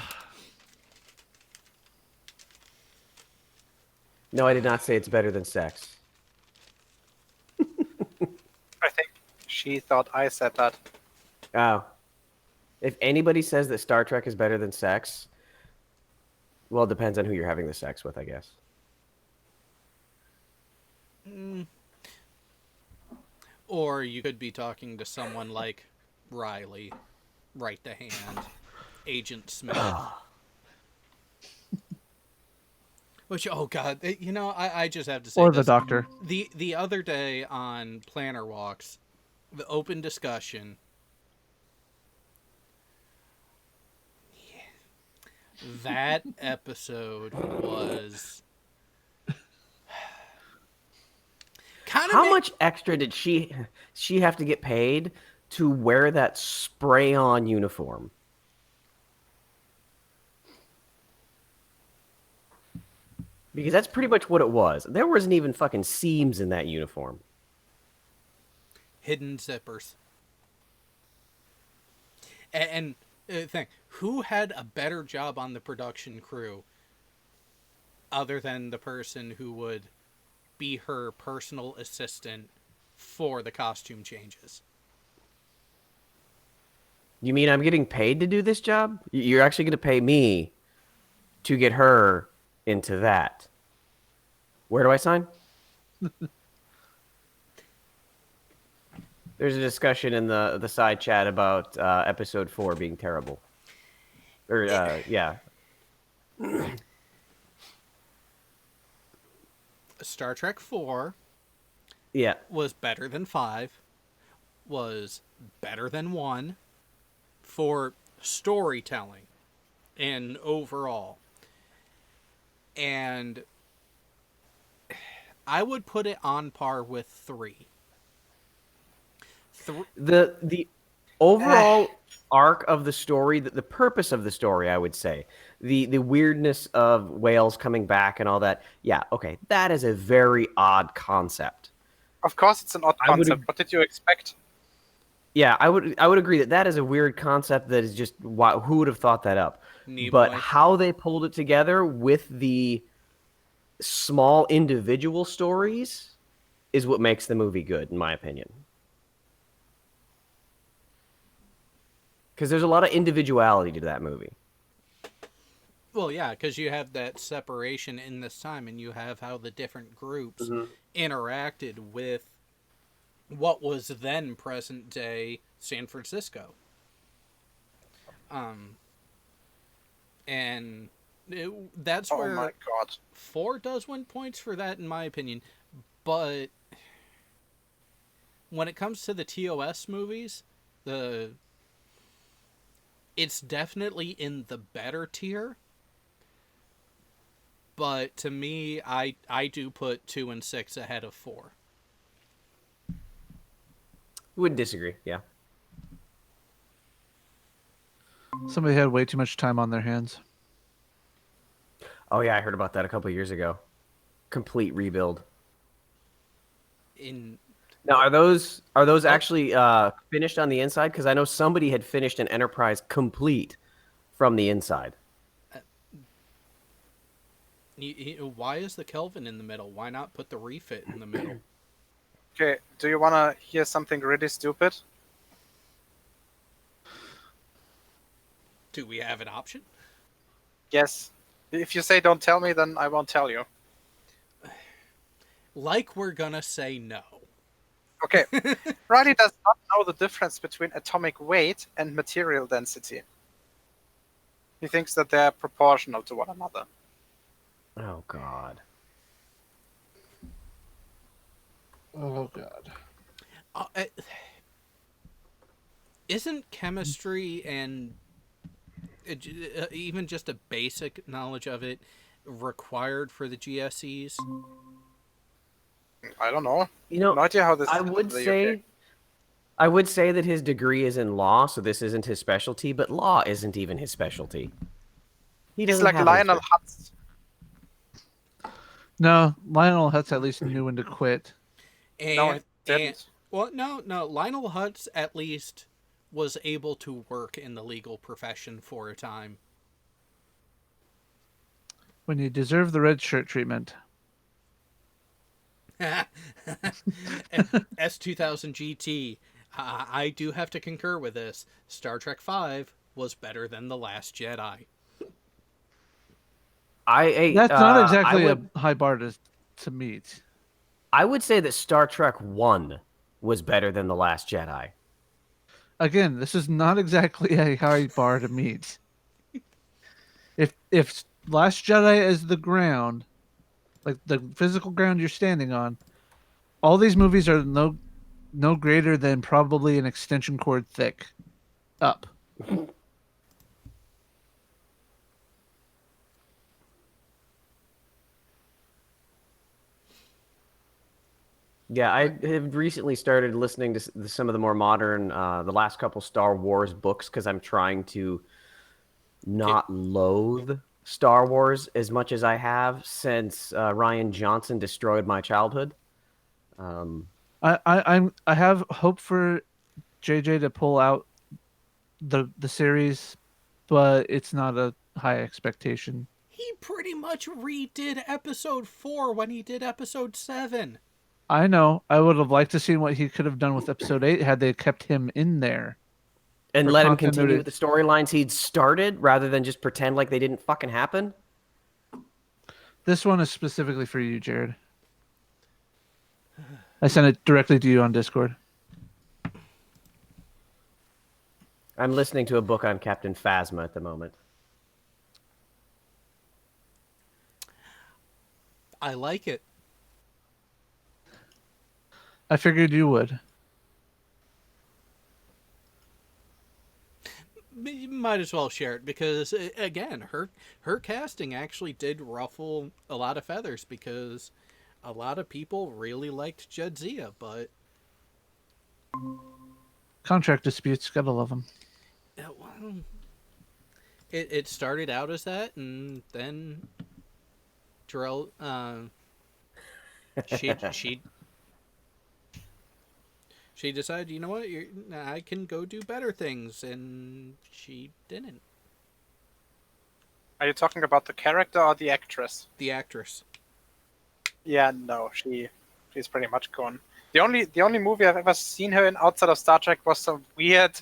I did not say it's better than sex. I think she thought I said that. Oh. If anybody says that Star Trek is better than sex, well, it depends on who you're having the sex with, I guess. Or you could be talking to someone like Riley, right to hand, Agent Smith. Which, oh god, you know, I just have to say Or the this. Doctor. The other day on Planner Walks, the open discussion, that episode was kind of How much extra did she have to get paid to wear that spray-on uniform? Because that's pretty much what it was. There wasn't even fucking seams in that uniform. hidden zippers. And thing, who had a better job on the production crew other than the person who would be her personal assistant for the costume changes? You mean I'm getting paid to do this job? You're actually going to pay me to get her into that. Where do I sign? There's a discussion in the side chat about episode 4 being terrible. Or, yeah. Star Trek 4 Yeah. was better than 5, was better than 1 for storytelling and overall. And I would put it on par with 3. The overall arc of the story, the purpose of the story, I would say, the weirdness of whales coming back and all that. Yeah, okay, that is a very odd concept. Of course, it's an odd I would concept. ag- What did you expect? Yeah, I would agree that is a weird concept. That is just who would have thought that up? Nimoy. But how they pulled it together with the small individual stories is what makes the movie good, in my opinion. Because there's a lot of individuality to that movie. Well, yeah, because you have that separation in this time, and you have how the different groups interacted with what was then present day San Francisco. And That's Oh where my god. 4 does win points for that, in my opinion. But when it comes to the TOS movies, it's definitely in the better tier. But to me, I do put 2 and 6 ahead of 4. Wouldn't disagree. Yeah. Somebody had way too much time on their hands. Oh yeah, I heard about that a couple years ago. Complete rebuild. Now, are those actually finished on the inside? Because I know somebody had finished an Enterprise complete from the inside. Why is the Kelvin in the middle? Why not put the refit in the middle? Okay, do you want to hear something really stupid? Do we have an option? Yes. If you say don't tell me, then I won't tell you. Like we're gonna say no. Okay. Riley does not know the difference between atomic weight and material density. He thinks that they're proportional to one another. Oh God. Oh God. Isn't chemistry and even just a basic knowledge of it required for the GSEs? I don't know. No idea how this. I would say that his degree is in law, so this isn't his specialty. But law isn't even his specialty. He's like Lionel Hutz. No, Lionel Hutz at least knew when to quit. No, he didn't. No. Lionel Hutz at least was able to work in the legal profession for a time. When you deserve the red shirt treatment. S2000 GT. I do have to concur with this. Star Trek V was better than The Last Jedi. That's not exactly a high bar to meet. I would say that Star Trek 1 was better than The Last Jedi. Again, this is not exactly a high bar to meet. If Last Jedi is the ground, like the physical ground you're standing on, all these movies are no greater than probably an extension cord thick up. Yeah, I have recently started listening to some of the more modern, the last couple Star Wars books, because I'm trying to not loathe Star Wars as much as I have since Rian Johnson destroyed my childhood. I have hope for JJ to pull out the series, but it's not a high expectation. He pretty much redid episode 4 when he did episode 7. I know. I would have liked to see what he could have done with episode 8 had they kept him in there. And let him continue with the storylines he'd started rather than just pretend like they didn't fucking happen. This one is specifically for you, Jared. I sent it directly to you on Discord. I'm listening to a book on Captain Phasma at the moment. I like it. I figured you would. You might as well share it because, again, her casting actually did ruffle a lot of feathers because a lot of people really liked Jadzia, but contract disputes, gotta love them. Well, it started out as that, and then Jarell, she decided, you know what, I can go do better things, and she didn't. Are you talking about the character or the actress? The actress. Yeah, no, she's pretty much gone. The only movie I've ever seen her in outside of Star Trek was some weird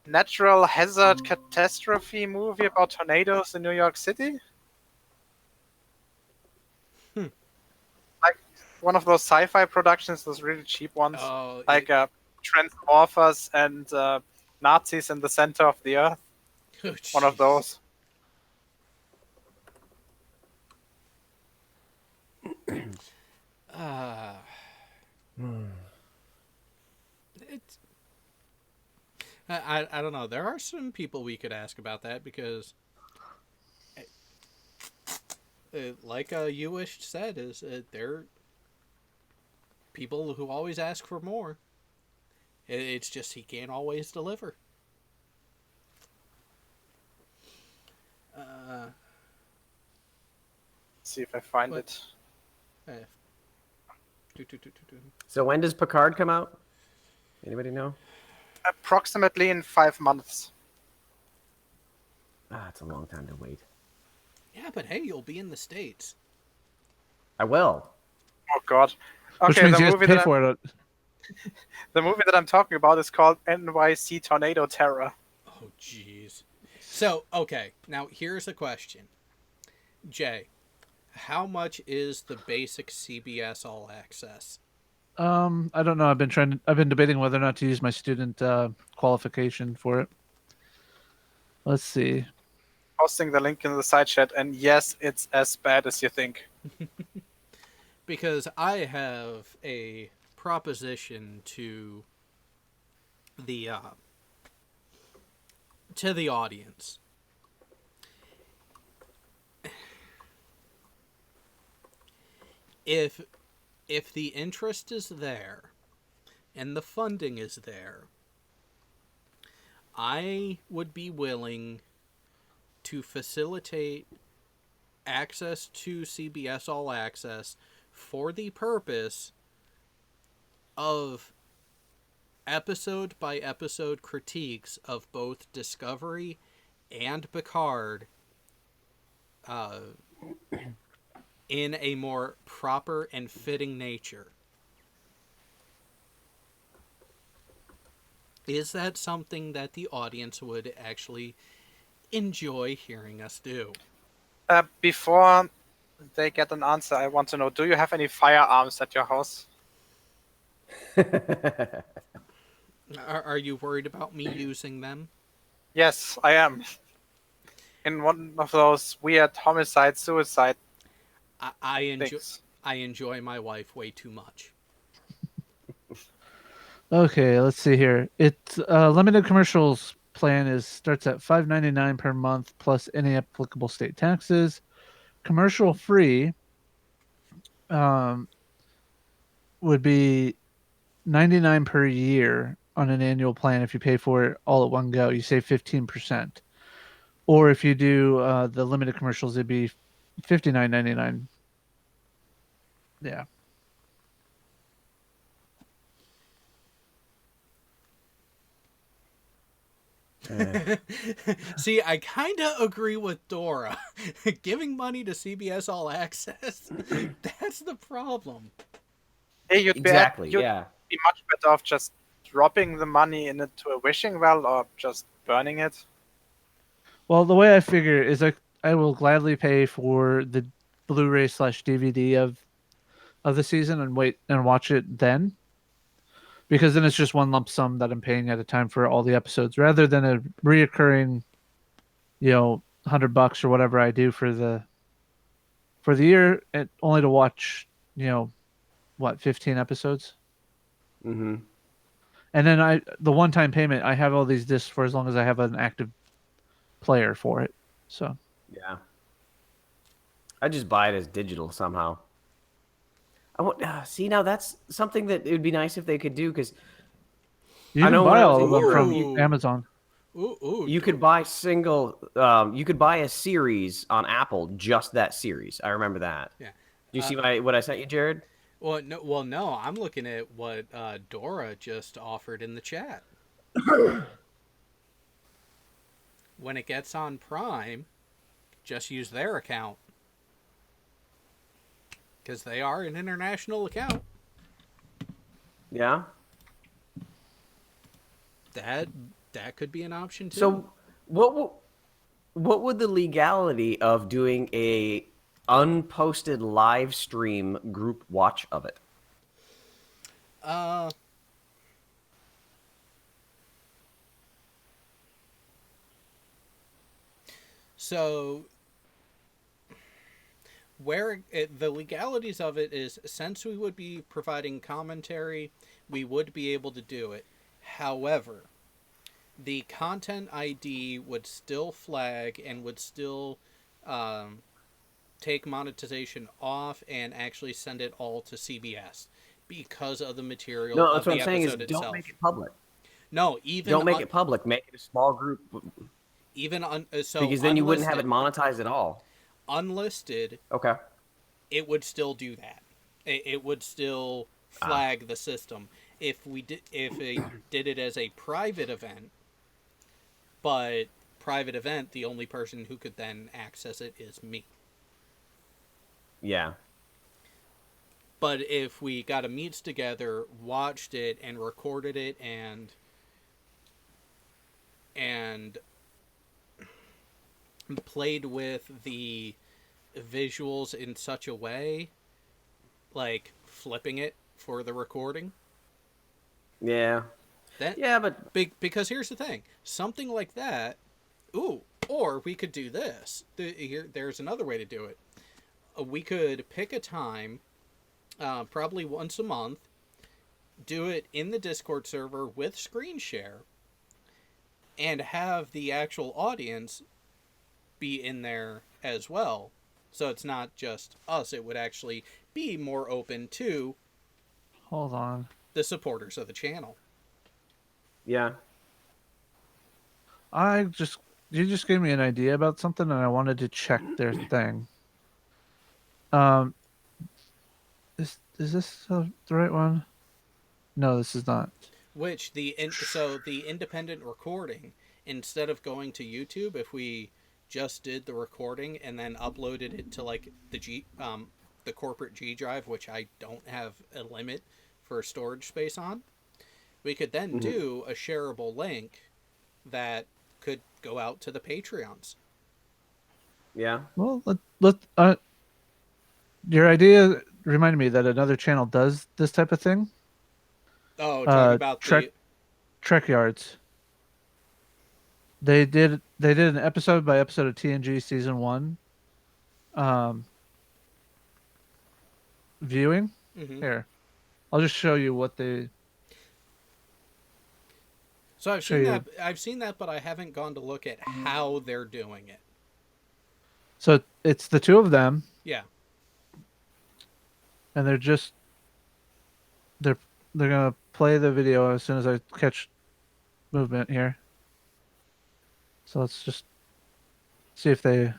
natural hazard catastrophe movie about tornadoes in New York City. Like one of those sci-fi productions, those really cheap ones, Transmorphers and Nazis in the center of the earth. Oh, one of those. It's I don't know. There are some people we could ask about that because, like you wish said, is they're people who always ask for more. It's just he can't always deliver. See if I find What? it. Uh, So when does Picard come out? Anybody know? Approximately in 5 months. Ah, it's a long time to wait. Yeah, but hey, you'll be in the States. I will. Oh God. Which Okay, means you have to pay for it. the movie that I'm talking about is called NYC Tornado Terror. Oh, jeez. So, okay, now here's a question. Jay, how much is the basic CBS All Access? I don't know. I've been debating whether or not to use my student qualification for it. Let's see. Posting the link in the side chat, and yes, it's as bad as you think. Because I have a proposition the to the audience. If the interest is there and the funding is there, I would be willing to facilitate access to CBS All Access for the purpose of episode by episode critiques of both Discovery and Picard in a more proper and fitting nature. Is that something that the audience would actually enjoy hearing us do? Before they get an answer, I want to know, do you have any firearms at your house? Are you worried about me using them? Yes, I am. In one of those weird homicide, suicide I enjoy my wife way too much. Okay, let's see here. It limited commercials plan starts at $5.99 per month plus any applicable state taxes. Commercial free would be 99 per year on an annual plan. If you pay for it all at one go, you save 15%. Or if you do the limited commercials, it'd be $59.99. Yeah. See, I kind of agree with Dora. Giving money to CBS All Access, that's the problem. Hey, you'd Exactly, be yeah. much better off just dropping the money into a wishing well or just burning it. Well, the way I figure is I will gladly pay for the Blu-ray / DVD of the season and wait and watch it then, because then it's just one lump sum that I'm paying at a time for all the episodes rather than a reoccurring, $100 or whatever I do for the year, only to watch, 15 episodes. Mm-hmm. And then the one-time payment, I have all these discs for as long as I have an active player for it. So Yeah. I just buy it as digital somehow. See, now that's something that it would be nice if they could do, because you I can know when buy I was all a of them from Ooh. Amazon. you could buy you could buy a series on Apple, just that series. I remember that. Yeah. Do you see what I sent you, Jared? Well, no. I'm looking at what Dora just offered in the chat. When it gets on Prime, just use their account because they are an international account. Yeah. That could be an option too. So what would the legality of doing a unposted live stream group watch of it? So the legalities of it is, since we would be providing commentary, we would be able to do it. However, the content ID would still flag and would still take monetization off and actually send it all to CBS because of the material No, of that's what the I'm saying is episode don't itself. make it public. No, even Don't make it public. Make it a small group. So because then you wouldn't have it monetized at all. Unlisted. Okay. It would still do that. It would still flag the system if it did it as a private event. But private event, the only person who could then access it is me. Yeah. But if we got a meets together, watched it, and recorded it, and played with the visuals in such a way, like flipping it for the recording. Yeah. But because here's the thing, something like that. Ooh, or we could do this. There's another way to do it. We could pick a time, probably once a month, do it in the Discord server with screen share, and have the actual audience be in there as well. So it's not just us, it would actually be more open to Hold on. the supporters of the channel. Yeah. You just gave me an idea about something and I wanted to check their thing. Is this the right one? No, this is not. Which the independent recording, instead of going to YouTube, if we just did the recording and then uploaded it to like the corporate G drive, which I don't have a limit for storage space on, we could then do a shareable link that could go out to the Patreons. Yeah. Well, your idea reminded me that another channel does this type of thing. Oh, talking about Trek Yards. They did an episode by episode of TNG season 1 viewing. Here, I'll just show you what they. So I've seen that, but I haven't gone to look at how they're doing it. So it's the two of them. Yeah. And they're gonna play the video as soon as I catch movement here. So let's just see if they.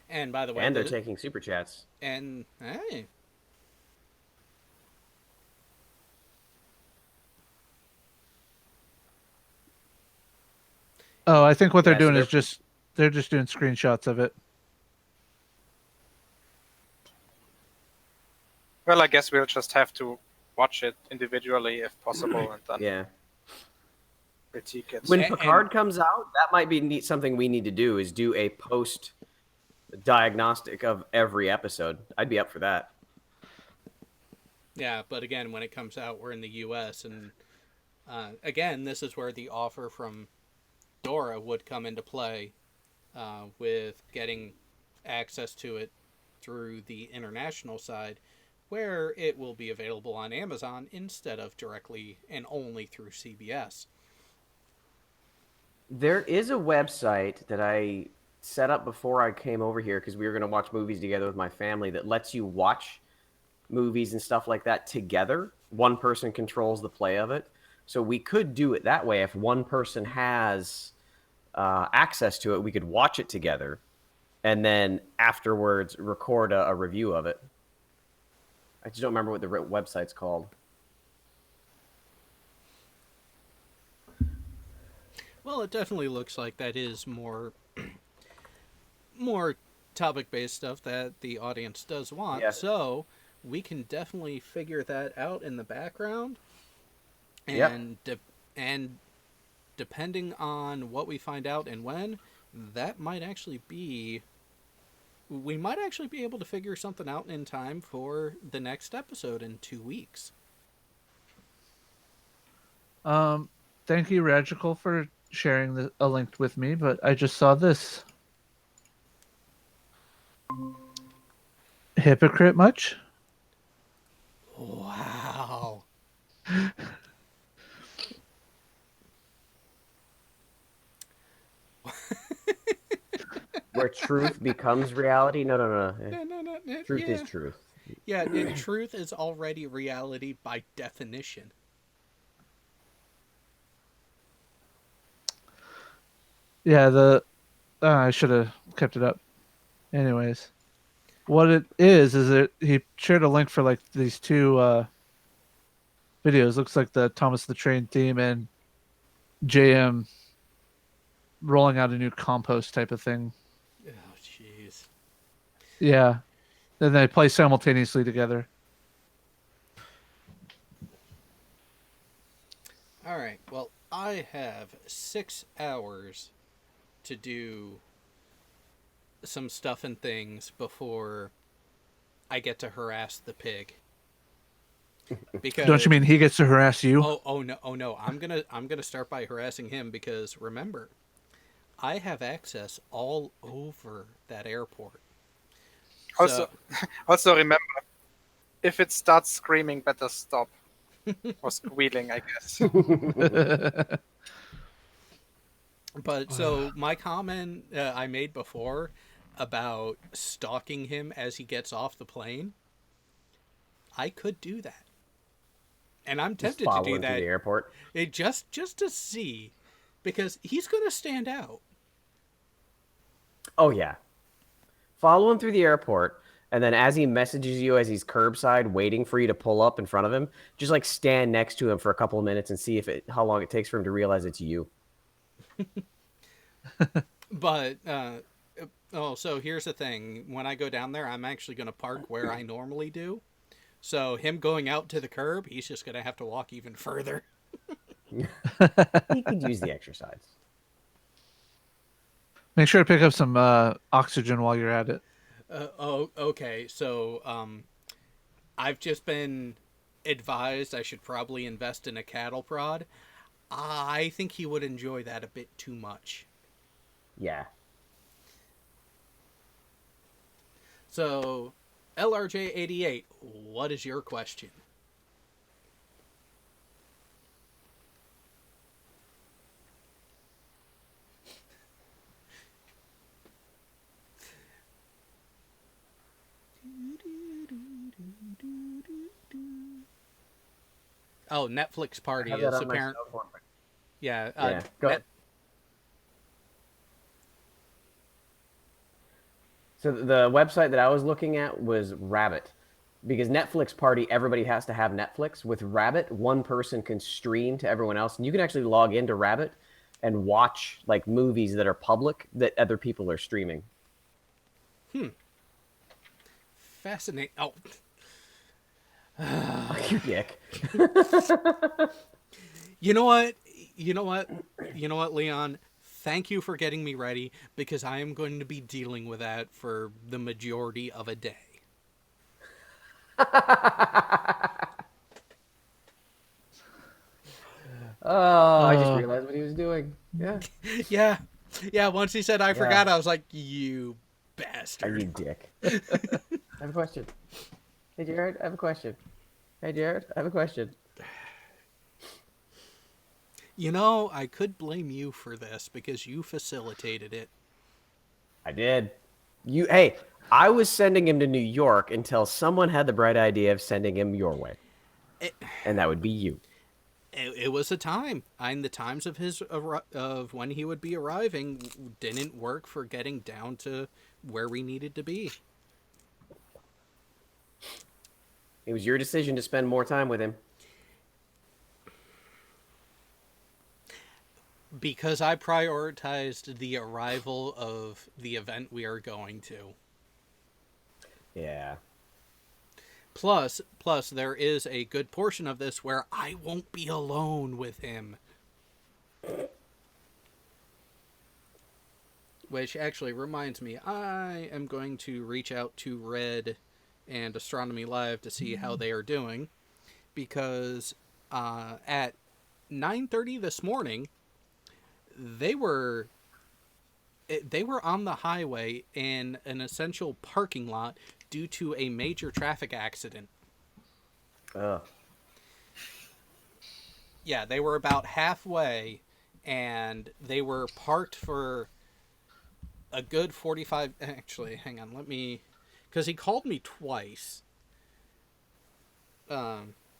And by the way, and they're taking super chats. And hey. Oh, I think what they're doing is they're just doing screenshots of it. Well, I guess we'll just have to watch it individually if possible, and then critique it. When Picard comes out, that might be something we need to do, is do a post diagnostic of every episode. I'd be up for that. Yeah, but again, when it comes out, we're in the U.S., and again, this is where the offer from Dora would come into play, with getting access to it through the international side, where it will be available on Amazon instead of directly and only through CBS. There is a website that I set up before I came over here because we were going to watch movies together with my family that lets you watch movies and stuff like that together. One person controls the play of it. So we could do it that way. If one person has access to it, we could watch it together and then afterwards record a review of it. I just don't remember what the website's called. Well, it definitely looks like that is more topic-based stuff that the audience does want. Yeah. So we can definitely figure that out in the background. And and depending on what we find out and when, that might actually be... We might actually be able to figure something out in time for the next episode in 2 weeks. Thank you, Ragical, for sharing a link with me, but I just saw this. Hypocrite much? Wow. Where truth becomes reality? No, no, no. No. Truth is Yeah. truth. Yeah, truth is already reality by definition. Yeah, I should have kept it up. Anyways, what it is that he shared a link for like these two videos. Looks like the Thomas the Train theme and JM rolling out a new compost type of thing. Oh, jeez. Yeah, and they play simultaneously together. All right. Well, I have 6 hours to do some stuff and things before I get to harass the pig. Because Don't you mean he gets to harass you? oh no! I'm gonna start by harassing him because remember, I have access all over that airport. Also, also remember, if it starts screaming, better stop. Or squealing, I guess. But so my comment I made before about stalking him as he gets off the plane, I could do that, and I'm Just tempted to follow do him through that. the airport. Just to see, because he's gonna stand out. Oh yeah. Follow him through the airport, and then as he messages you as he's curbside waiting for you to pull up in front of him, just like stand next to him for a couple of minutes and see how long it takes for him to realize it's you. But so here's the thing: when I go down there, I'm actually gonna park where I normally do. So him going out to the curb, he's just gonna have to walk even further. He could use the exercise. Make sure to pick up some oxygen while you're at it. Okay. So I've just been advised I should probably invest in a cattle prod. I think he would enjoy that a bit too much. Yeah. So, LRJ88, what is your question? Oh, Netflix party is apparent. Yeah. Yeah. Go ahead. So the website that I was looking at was Rabbit. Because Netflix party, everybody has to have Netflix. With Rabbit, one person can stream to everyone else. And you can actually log into Rabbit and watch like movies that are public that other people are streaming. Fascinating. Oh. You dick. You know what? Leon? Thank you for getting me ready because I am going to be dealing with that for the majority of a day. Oh, I just realized what he was doing. Yeah. Yeah. Once he said I forgot, I was like, you bastard. You dick. I have a question. Hey, Jared, I have a question. Hey, Jared, I have a question. You know, I could blame you for this because you facilitated it. I did. Hey, I was sending him to New York until someone had the bright idea of sending him your way. And that would be you. It was a time. And the times of when he would be arriving didn't work for getting down to where we needed to be. It was your decision to spend more time with him. Because I prioritized the arrival of the event we are going to. Yeah. Plus, there is a good portion of this where I won't be alone with him. Which actually reminds me, I am going to reach out to Red and Astronomy Live to see how they are doing. Because at 9:30 this morning, they were on the highway in an essential parking lot due to a major traffic accident. Ugh. Yeah, they were about halfway, and they were parked for a good 45... Actually, hang on, let me... Because he called me twice.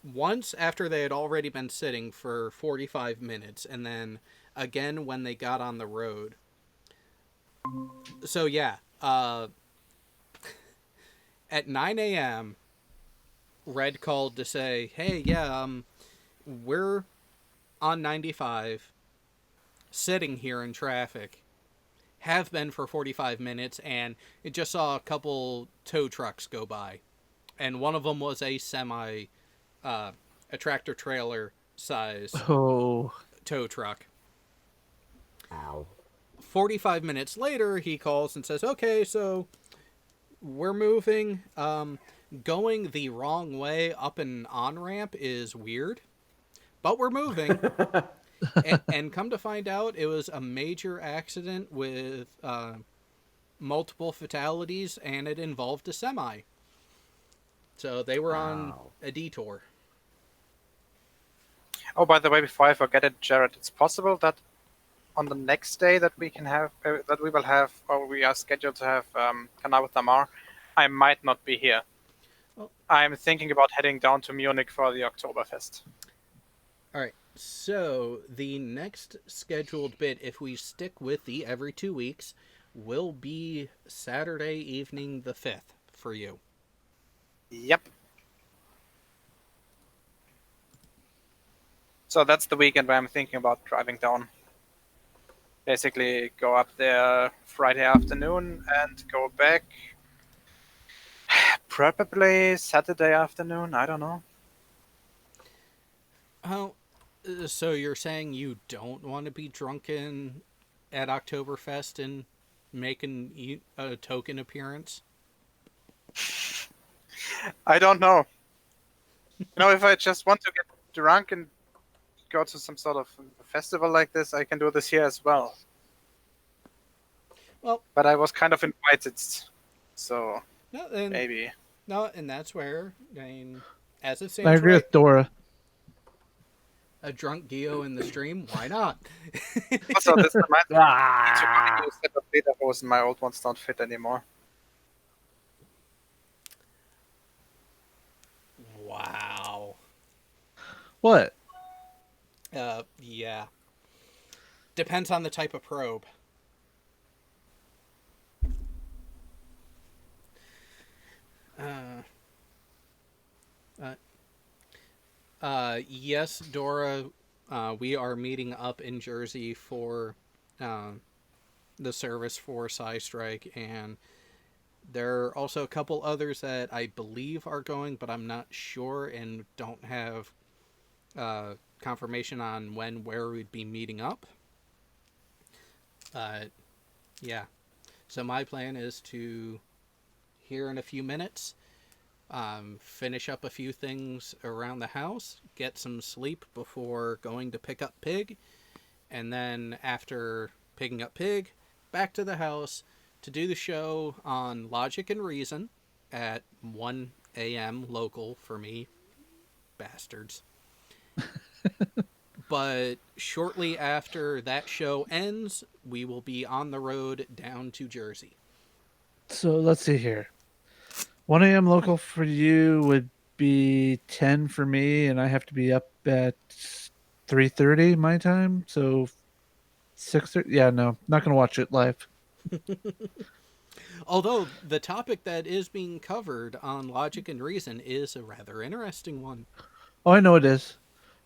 Once after they had already been sitting for 45 minutes, and then again when they got on the road. So yeah, at 9 a.m., Red called to say, hey, yeah, we're on 95, sitting here in traffic, have been for 45 minutes, and it just saw a couple tow trucks go by. And one of them was a a tractor trailer size Oh, tow truck. Ow. 45 minutes later, he calls and says, okay, so we're moving. Going the wrong way up an on-ramp is weird, but we're moving. and come to find out, it was a major accident with multiple fatalities, and it involved a semi. So they were on a detour. Oh, by the way, before I forget it, Jared, it's possible that on the next day that we can have, that we will have, or we are scheduled to have Kanar with Damar, I might not be here. Well, I'm thinking about heading down to Munich for the Oktoberfest. all right. So the next scheduled bit, if we stick with the every 2 weeks, will be Saturday evening the 5th for you. Yep. So that's the weekend where I'm thinking about driving down. Basically, go up there Friday afternoon and go back probably Saturday afternoon. I don't know. Oh, so you're saying you don't want to be drunken at Oktoberfest and making a token appearance? I don't know. If I just want to get drunk and go to some sort of festival like this, I can do this here as well. Well, but I was kind of invited, so maybe. No, and that's where, I mean, as it stands, I agree with Dora. A drunk Geo in the stream, why not? Also, this reminds me to buy a new set of lederhosen. My old ones don't fit anymore. Wow. What? Yeah. Depends on the type of probe. Yes, Dora, we are meeting up in Jersey for the service for Strike, and there are also a couple others that I believe are going, but I'm not sure and don't have confirmation on where we'd be meeting up. Yeah. So my plan is to, here in a few minutes, finish up a few things around the house, get some sleep before going to pick up Pig, and then after picking up Pig, back to the house to do the show on Logic and Reason at 1 a.m. local for me. Bastards. But shortly after that show ends, we will be on the road down to Jersey. So let's see here. 1 a.m. local for you would be 10 for me, and I have to be up at 3:30 my time. So 6:30. Yeah, no, not gonna watch it live. Although the topic that is being covered on Logic and Reason is a rather interesting one. Oh, I know it is.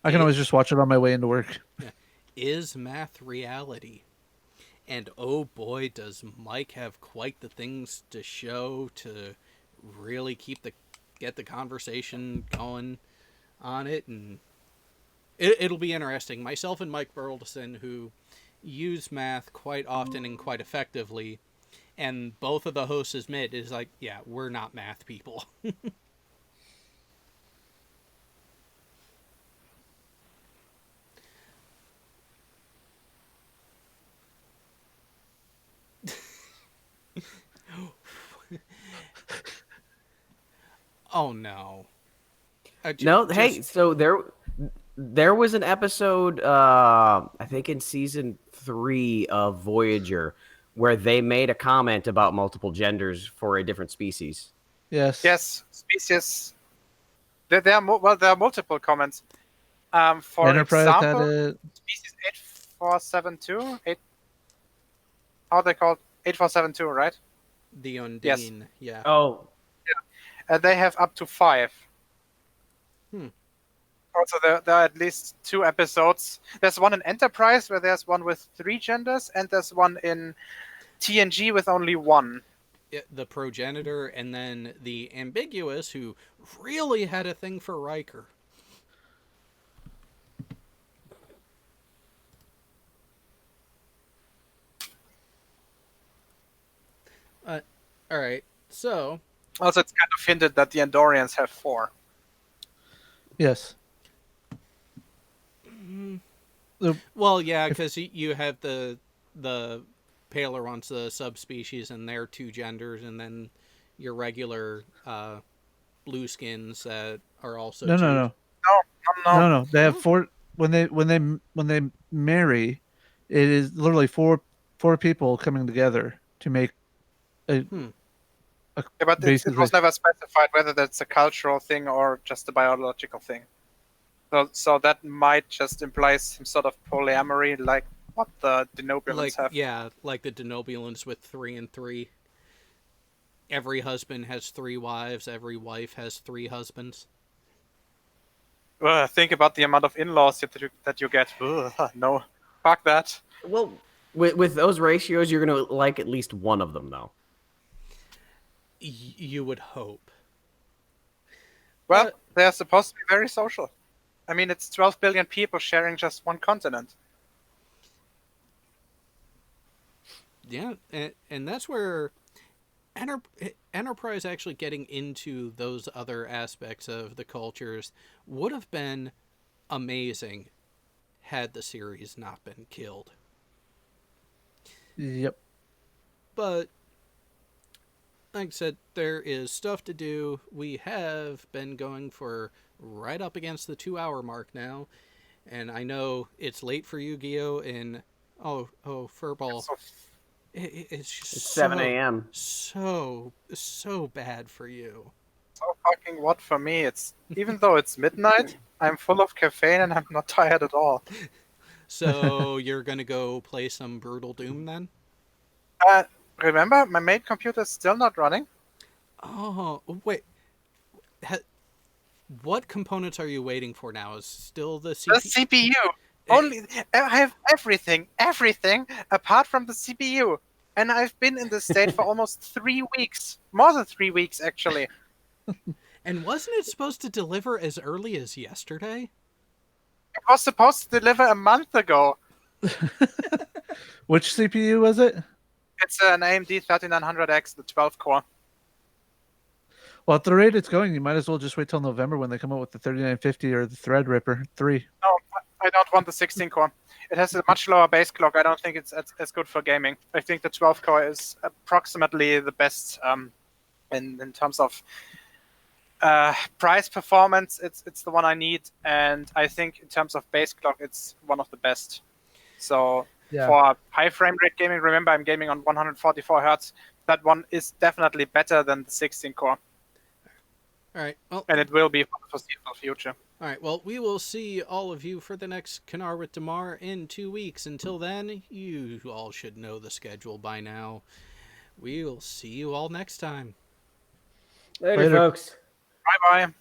I can always just watch it on my way into work. Is math reality? And oh boy, does Mike have quite the things to show to really get the conversation going on it, and it'll be interesting. Myself and Mike Burleson, who use math quite often and quite effectively, and both of the hosts admit is like, yeah, we're not math people. Oh no. No, hey, so there was an episode, I think in season 3 of Voyager, where they made a comment about multiple genders for a different species. Yes. Yes, species. There are multiple comments. For Enterprise example, had it. species 8472, how are they called? 8472, right? The Undine, yeah. Oh, They have up to 5. Hmm. Also, there are at least 2 episodes. There's one in Enterprise where there's one with 3 genders, and there's one in TNG with only 1. The progenitor, and then the ambiguous, who really had a thing for Riker. All right, so Also, it's kind of hinted that the Andorians have 4. Yes. well, yeah, because you have the paler ones, the subspecies, and their 2 genders, and then your regular blueskins that are also No, 2. no. No. No. They have 4 when they marry. It is literally four people coming together to make a. Yeah, but it basically, was never specified whether that's a cultural thing or just a biological thing. So that might just imply some sort of polyamory, like what the Denobulans have. Yeah, like the Denobulans with 3 and 3. Every husband has 3 wives. Every wife has 3 husbands. Think about the amount of in-laws that you get. Ugh, no, fuck that. well, with those ratios, you're going to like at least one of them, though. You would hope. Well, they're supposed to be very social. I mean, it's 12 billion people sharing just one continent. Yeah, and that's where Enterprise actually getting into those other aspects of the cultures would have been amazing had the series not been killed. Yep. But like I said, there is stuff to do. We have been going for right up against the 2-hour mark now, and I know it's late for you, Gio, and Furball. It's just 7 a.m. So bad for you. So fucking what for me? It's even though it's midnight, I'm full of caffeine and I'm not tired at all. So you're gonna go play some Brutal Doom then? Remember, my main computer is still not running. Oh wait, what components are you waiting for now? Is still the CPU? The CPU. Only I have everything apart from the CPU, and I've been in this state for almost 3 weeks, more than 3 weeks actually. And wasn't it supposed to deliver as early as yesterday? It was supposed to deliver a month ago. Which CPU was it? It's an AMD 3900X, the 12 core. Well, at the rate it's going, you might as well just wait till November when they come out with the 3950 or the Threadripper 3. No, I don't want the 16 core. It has a much lower base clock. I don't think it's as good for gaming. I think the 12 core is approximately the best in terms of price performance. It's the one I need, and I think in terms of base clock, it's one of the best. So for high frame rate gaming, remember I'm gaming on 144 hertz. That one is definitely better than the 16 core. All right. Well, and it will be for the foreseeable future. All right. Well, we will see all of you for the next Kanar with Damar in 2 weeks. Until then, you all should know the schedule by now. We will see you all next time. Later. Folks. Bye-bye.